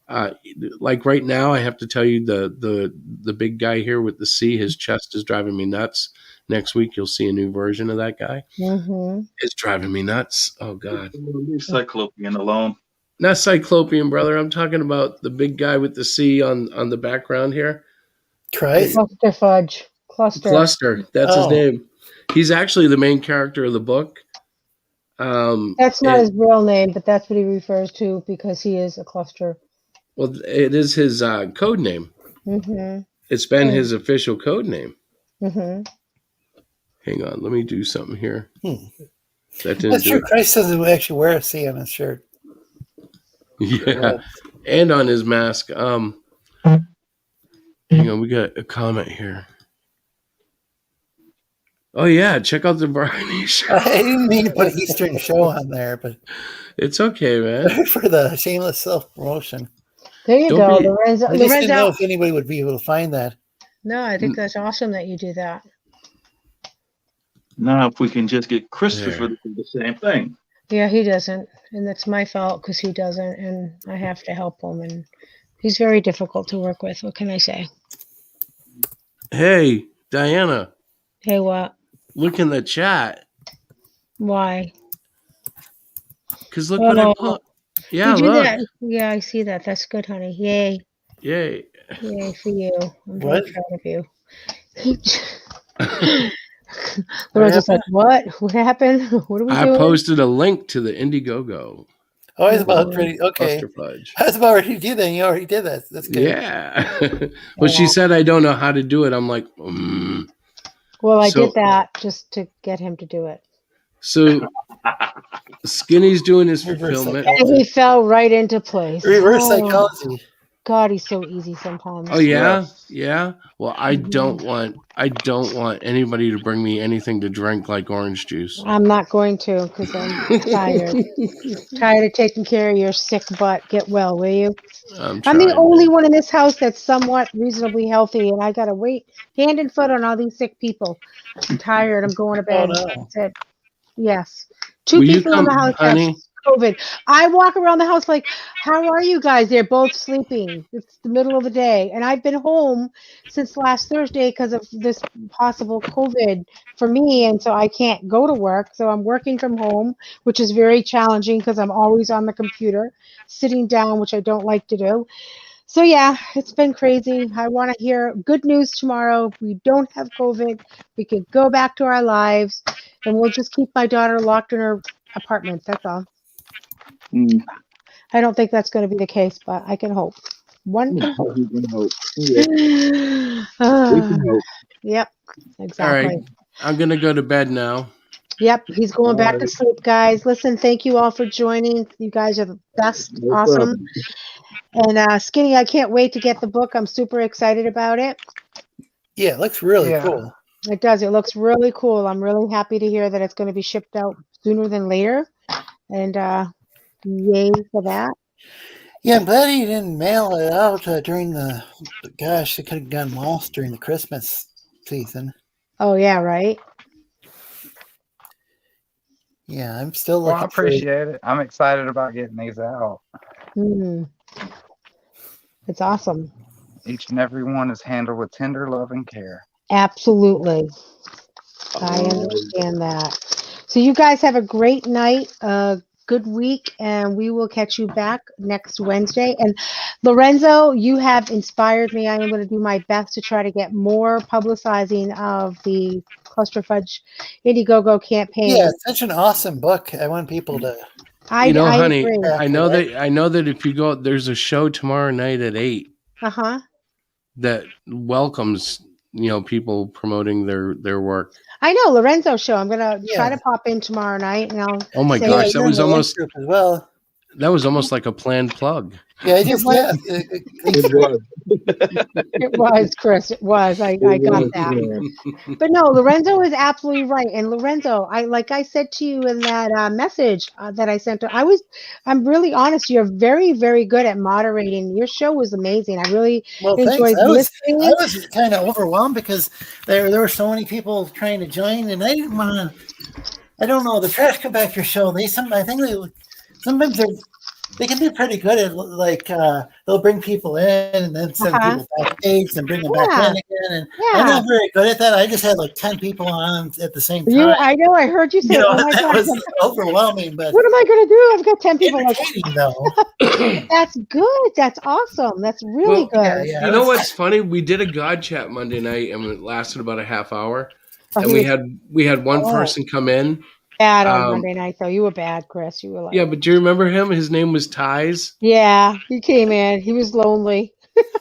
Uh, like right now, I have to tell you the big guy here with the C, his chest is driving me nuts. Next week, you'll see a new version of that guy. Mm-hmm. It's driving me nuts. Oh God, Leave Cyclopean alone. not Cyclopean, brother. I'm talking about the big guy with the C on the background here. Tries. Cluster fudge. Cluster. Cluster. That's his Oh, name. He's actually the main character of the book. That's not And his real name, but that's what he refers to because he is a cluster. well, it is his code name. Mm-hmm. It's been his official code name. Mm-hmm. Hang on, let me do something here. Hmm. That didn't That's do true. it. Christ doesn't actually wear a C on his shirt. Yeah, and on his mask. Hang on, we got a comment here. Oh yeah, check out the Barney show. I didn't mean to put Eastern Show on there, but It's okay, man. for the shameless self-promotion. There you Don't go, be- Lorenzo. I just didn't know Lorenzo. if anybody would be able to find that. No, I think that's awesome that you do that. Now, if we can just get Christopher There. to do the same thing. Yeah, he doesn't, and that's my fault because he doesn't, and I have to help him. And he's very difficult to work with. What can I say? Hey, Diana, Hey, what? look in the chat. Why? Cause look what I Oh, put. Yeah, you do look. that? Yeah, I see that. That's good, honey. Yay, Yay. yay for you. I'm What? very proud of you. Lorenzo's like, what? What happened? What are we I doing? posted a link to the Indiegogo Oh, I was about ready. Okay. cluster fudge. I was about ready to do that. You already did that. That's good. Yeah. Well, she said I don't know how to do it. I'm like, Well, I So- did that just to get him to do it. So Skinny's doing his Reverse fulfillment. psychology. And he fell right into place. Reverse Oh, psychology. God, he's so easy sometimes. Oh yeah, Yes. yeah. Well, I don't want anybody to bring me anything to drink like orange juice. I'm not going to because I'm tired. Tired of taking care of your sick butt. Get well, will you? I'm I'm the trying. only one in this house that's somewhat reasonably healthy, and I gotta wait hand and foot on all these sick people. I'm tired. I'm going to bed. Oh, no. That's it. Yes. Two Will you people in the come, house have honey? COVID. I walk around the house like, how are you guys? They're both sleeping. It's the middle of the day. And I've been home since last Thursday because of this possible COVID for me. And so I can't go to work. So I'm working from home, which is very challenging because I'm always on the computer, sitting down, which I don't like to do. So yeah, it's been crazy. I want to hear good news tomorrow. If we don't have COVID, we can go back to our lives, and we'll just keep my daughter locked in her apartment. That's all. Mm. I don't think that's going to be the case, but I can hope. One can hope. We can hope. Yeah, we can hope. Yep, All exactly. right, I'm gonna go to bed now. Yep, he's going back to sleep, guys. Listen, thank you all for joining. You guys are the best. No Awesome. problem. And Skinny, I can't wait to get the book. I'm super excited about it. Yeah, it looks really Yeah. cool. It does. It looks really cool. I'm really happy to hear that it's going to be shipped out sooner than later. And yay for that. Yeah, I'm glad he didn't mail it out during the. Gosh, it could have gone lost during the Christmas season. Oh, yeah, right? Yeah, I'm still Well, I looking for. appreciate it. I'm excited about getting these out. It's awesome. Each and every one is handled with tender love and care. Absolutely. I understand that. So you guys have a great night, a good week, and we will catch you back next Wednesday. And Lorenzo, you have inspired me. I am going to do my best to try to get more publicizing of the Cluster Fudge Indiegogo campaign. Yeah, it's such an awesome book. I want people to. I honey, agree. I know that if you go, there's a show tomorrow night at 8. Uh-huh. that welcomes people promoting their work. I know Lorenzo's show. I'm gonna try Yeah. to pop in tomorrow night, and I'll Oh my say gosh, you're in the link group as well. that was almost like a planned plug. Yeah, I It just was. It was. It was, Chris. It was. I It got was. that. Yeah. But no, Lorenzo is absolutely right. And Lorenzo, like I said to you in that message that I sent, I'm really honest. You're very, very good at moderating. Your show was amazing. I really Well, thanks. enjoyed I listening. was kind of overwhelmed because there were so many people trying to join, and I didn't want to. I don't know the trash compactor show. I think sometimes they can be pretty good at they'll bring people in and then send Uh-huh. people backstage and bring them back in Yeah. again. And Yeah. I'm not very good at that. I just had like 10 people on at the same You, time. I know. I heard you say, You know, "Oh my that God, was overwhelming, but what am I going to do? I've got 10 people." Like, entertaining though. that's good. That's awesome. That's really Well, good. Yeah. you know what's funny? We did a God chat Monday night, and it lasted about a half hour. Oh, And he we had one Oh. person come in. bad on Monday night, though. You were bad, Chris. You were like, Yeah, but do you remember him? His name was Ties. yeah, he came in. He was lonely.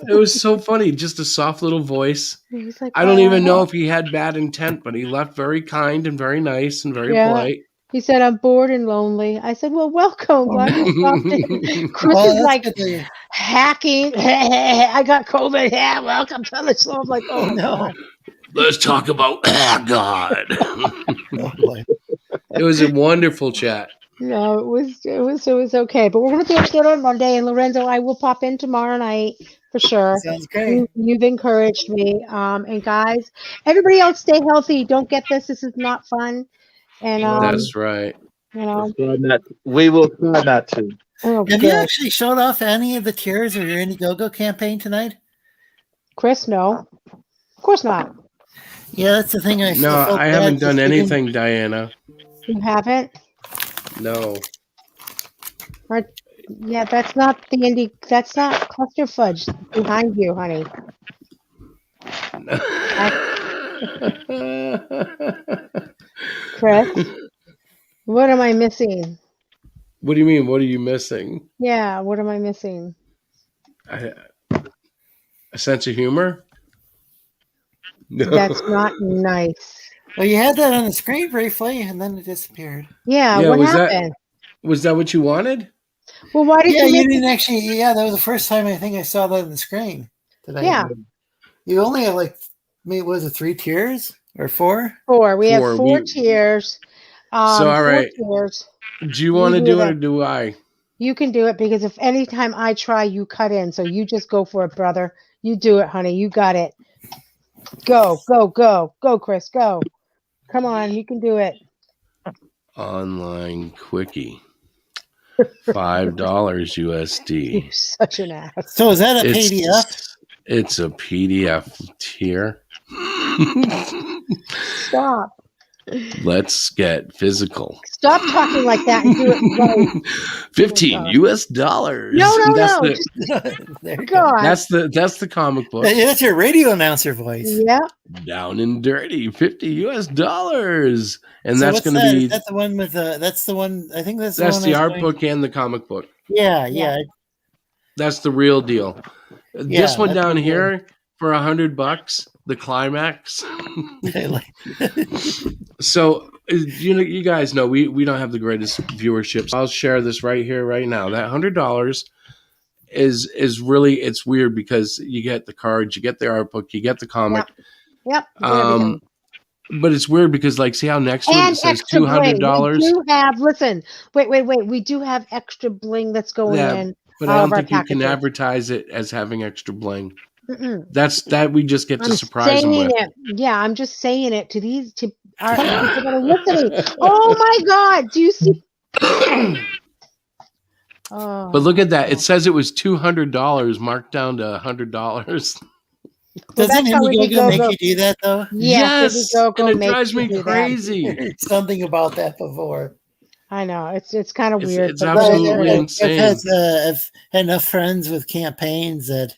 It was so funny. Just a soft little voice. He's like, I don't even know "Oh." if he had bad intent, but he left very kind and very nice and very Yeah. polite. He said, "I'm bored and lonely." I said, "Well, welcome. Glad you stopped in." Chris Well, is that's like good to- hacking. I got COVID. Yeah, welcome to the show. I'm like, oh my no. God. Let's talk about God. Oh, boy. It was a wonderful chat. No, it was okay. But we're gonna do it again on Monday. And Lorenzo, I will pop in tomorrow night for sure. Sounds great. You've encouraged me. And guys, everybody else stay healthy. Don't get this. This is not fun. And That's right. you know, We will try not to. oh Have you God. actually showed off any of the tiers or your Indiegogo campaign tonight? Chris, no. Of course not. Yeah, that's the thing. No, felt I bad haven't just done giving- anything, Diana. You haven't? No. Or, yeah, that's not the indie. That's not cluster fudge behind you, honey. Chris, what am I missing? What do you mean? What are you missing? Yeah, what am I missing? A sense of humor? No. That's not nice. Well, you had that on the screen briefly, and then it disappeared. Yeah, Yeah, what was happened? Was that what you wanted? Well, why did Yeah, you you make didn't actually. Yeah, that was the first time I think I saw that on the screen today. Yeah. You only have was it 3 tiers or 4? four? We have Four. four tiers. So, all four right. tiers. Do you want to do do it that. or do I? You can do it because if anytime I try, you cut in. So you just go for it, brother. You do it, honey. You got it. Go, go, go. Go, Chris. Go. Come on. You can do it. Online quickie. $5 USD. You're such an ass. So is that a PDF? It's a PDF tier. Stop. Let's get physical. Stop talking like that and do it right. 15 US dollars. No, no, that's no. The, There you go. God. that's the comic book. Yeah, that's your radio announcer voice. Yeah. Down and dirty, $50 US. And So that's what's going to that? be Is that the one with that's the one. I think that's that's one the I was art going- book and the comic book. Yeah. That's the real deal. Yeah, This one that's down the here for $100, the climax. So you guys know we don't have the greatest viewership. So I'll share this right here, right now. That $100 is really, it's weird because you get the cards, you get the art book, you get the comic. Yep. Everything. But it's weird because see how next to it And says extra bling. $200. We do have, listen, wait. We do have extra bling that's going in. But I all don't of our think you can packages. advertise it as having extra bling. Mm-mm. That we just get to I'm surprise them saying with. it. Yeah, I'm just saying it to our people that are listening. Oh my God. Do you see? Oh, But look at that. It says it was $200 marked down to $100. Doesn't that's how Indiegogo make Indiegogo- you do that though? Yes, Indiegogo and it makes drives you me do that. crazy. Something about that before. I know it's kind of weird. It's but absolutely whatever. insane. I've had enough friends with campaigns that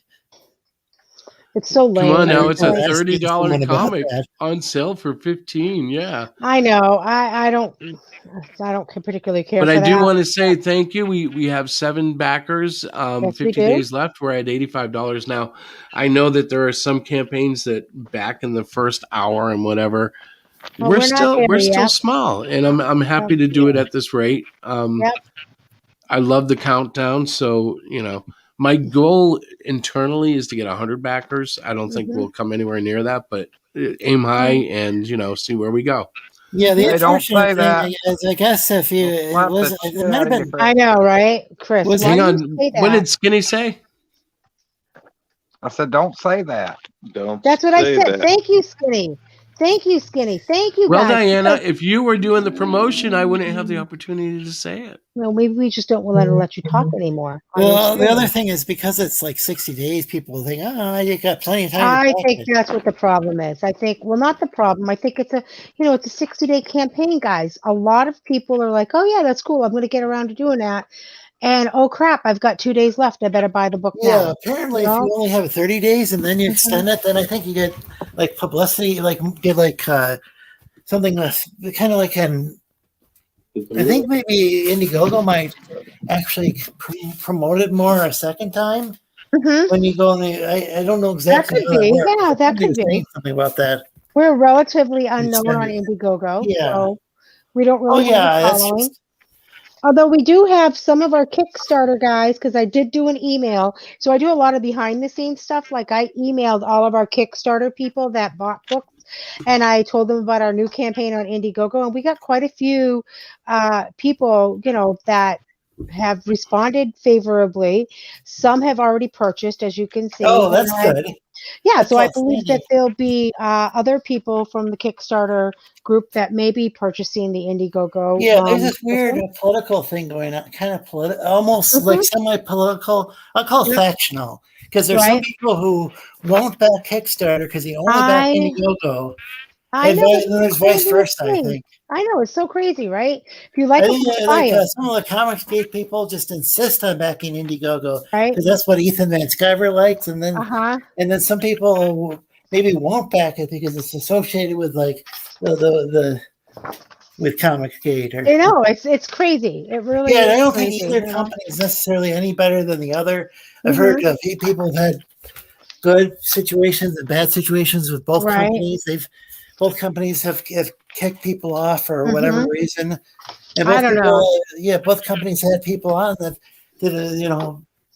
It's so Come lame. on now, it's a I was thinking $30 someone about comic that. on sale for 15. Yeah. I know. I don't particularly care But I for do that. want to say thank you. We have 7 backers, Yes, we 50 do. days left. We're at $85 now. I know that there are some campaigns that back in the first hour and whatever. Well, we're not there We're still yet. small, and I'm happy Um, to do it at this rate. Yep. I love the countdown, so my goal internally is to get 100 backers. I don't think Mhm. we'll come anywhere near that, but aim high and see where we go. Yeah, the Hey, don't unfortunate say thing that. is, I guess if you We'll it slap was, the it shit might out have of you, been. Chris. I know, right, Chris? Was Why Hang do you on. say What that? did Skinny say? I said, don't say that. Don't That's what I say said. that. Thank you, Skinny. Thank you, Skinny. Thank you, Well, guys. Diana, Because, if you were doing the promotion, I wouldn't have the opportunity to say it. well, maybe we just don't want to let you talk anymore on your Well, the other stream. thing is because it's like 60 days, people think, oh, you got plenty of time I to think practice. that's what the problem is. I think, well, not the problem. I think it's it's a 60-day campaign, guys. A lot of people are like, oh yeah, that's cool. I'm going to get around to doing that. And oh crap, I've got 2 days left. I better buy the book Yeah, now. apparently, You if you know? only have 30 days and then you Mhm. extend it, then I think you get like publicity, like get like something kind of like I think maybe Indiegogo might actually promote it more a second time Mhm. when you go on the. I don't know That exactly could how that be. works. Yeah, But that somebody could was be. saying something about that. We're relatively unknown on Extended. Indiegogo, Yeah. so we don't Oh really have a yeah, that's following. just. Although we do have some of our Kickstarter guys, because I did do an email. So I do a lot of behind the scenes stuff. Like I emailed all of our Kickstarter people that bought books, and I told them about our new campaign on Indiegogo, and we got quite a few people, that have responded favorably. Some have already purchased, as you can see. Oh, that's good. Yeah, That's so I believe that outstanding. there'll be other people from the Kickstarter group that may be purchasing the Indiegogo. Yeah, there's this weird system. political thing going on, kind of almost like Mhm. semi-political. I'll call it Yep. factional because there's some Right. people who won't back Kickstarter because they only back I Indiegogo, I and know it's then the there's vice craziest versa. I thing. think. I know it's so crazy, right? If you like I a think book, buy it, some of the comics gate people just insist on backing Indiegogo right? because that's what Ethan Van Sciver likes, Uh-huh. and then some people maybe won't back it because it's associated with like the with Comic Gate or. You know, it's crazy. It really Yeah, and is I don't think crazy, either company is necessarily any better than the other. I've heard Mhm. of people have had good situations and bad situations with both Right. companies. Both companies have kicked people off for whatever Mhm. reason, and I don't know. both companies had people on that did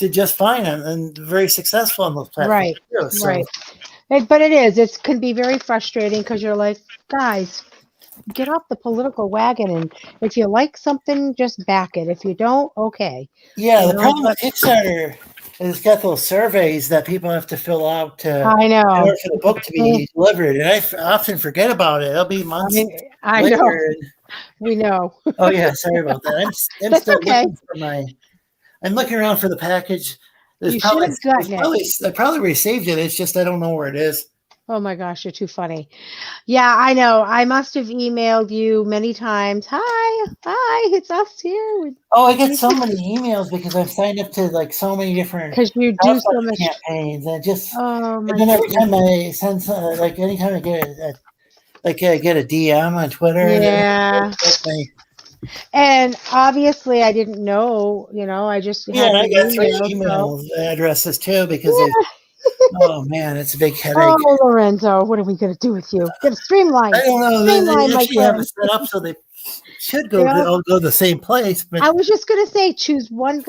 did just fine and very successful on those platforms Right. too. So Right. But it can be very frustrating because you're like, guys, get off the political wagon, and if you like something, just back it. If you don't, okay. yeah, the problem with But Kickstarter is it's got those surveys that people have to fill out to I in know. order for the book to be delivered, and often forget about it. It'll be months I know. later. We know. Oh yeah, sorry about that. I'm That's still okay. looking for I'm looking around for the package. You should have gotten it. I probably received it. It's just I don't know where it is. Oh my gosh, you're too funny. Yeah, I know. I must have emailed you many times. Hi, it's us here. Oh, I get so many emails because I've signed up to like so many different Because you do so crowdfunding much. campaigns, Oh and my then every goodness. time I send like anytime I get I get a DM on Twitter, Yeah. And obviously, I didn't know. I just yeah, had and your I got 3 email. So email addresses too because they. yeah. Oh man, it's a big headache. Oh, Lorenzo, what are we gonna do with you? Get a I streamline. don't know. They Streamline, my actually have it friend. set up so they should You go know, all go the same place, but I was just gonna say choose one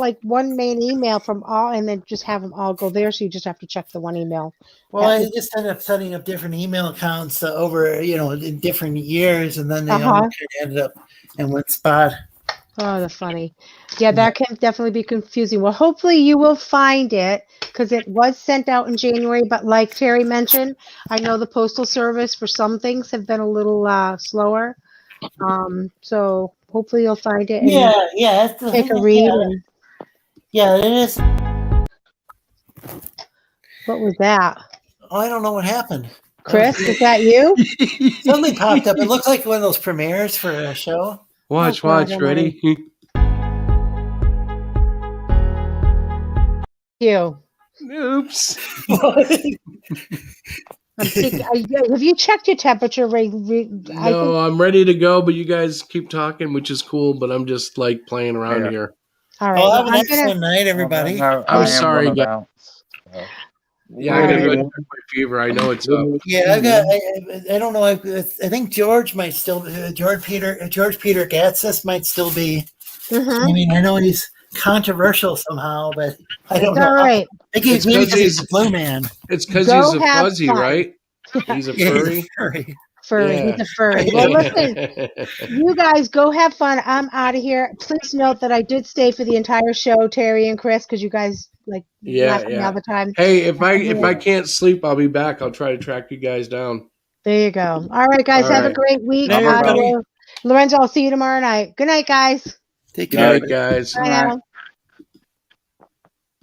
main email from all, and then just have them all go there. So you just have to check the one email. well, I just ended up setting up different email accounts over in different years, and then they all kind of ended up in one spot. Oh, the funny. Yeah, that can definitely be confusing. Well, hopefully you will find it because it was sent out in January. But like Terry mentioned, I know the Postal Service for some things have been a little slower. So hopefully you'll find it and Yeah, that's the take thing. a read. And Yeah, it is. what was that? Oh, I don't know what happened. Chris, is that you? Something popped up. It looks like one of those premieres for a show. Watch, Oh, God ready? You. Oops. I'm thinking, have you checked your temperature, Ray? I think. No, I'm ready to go, but you guys keep talking, which is cool. But I'm just like playing around Yeah. here. All right. Well, Well, have an I'm gonna. excellent night, everybody. No, I'm I am sorry, going to guys. bounce. So. Yeah, All I gotta right. go check my fever. I know it's up. Yeah, I've got. I don't know. I think George might still. George Peter Gatzis might still be Mm-hmm. streaming. I know he's controversial somehow, but I don't It's know. all right. Maybe It's maybe 'cause because he's he's- a blue man. It's because Go he's a have fuzzy, fun. right? He's a Yeah, furry. he's a furry. Furry. Yeah. He's a furry. Well, listen, you guys go have fun. I'm out of here. Please note that I did stay for the entire show, Terry and Chris, because you guys like laugh at me all the time. Hey, if I'm I here. can't sleep, I'll be back. I'll try to track you guys down. There you go. All right, guys. All Have a right. great week. Good night, everybody. Lorenzo, I'll see you tomorrow night. Good night, guys. Take Good care. night, guys. Bye All right. now.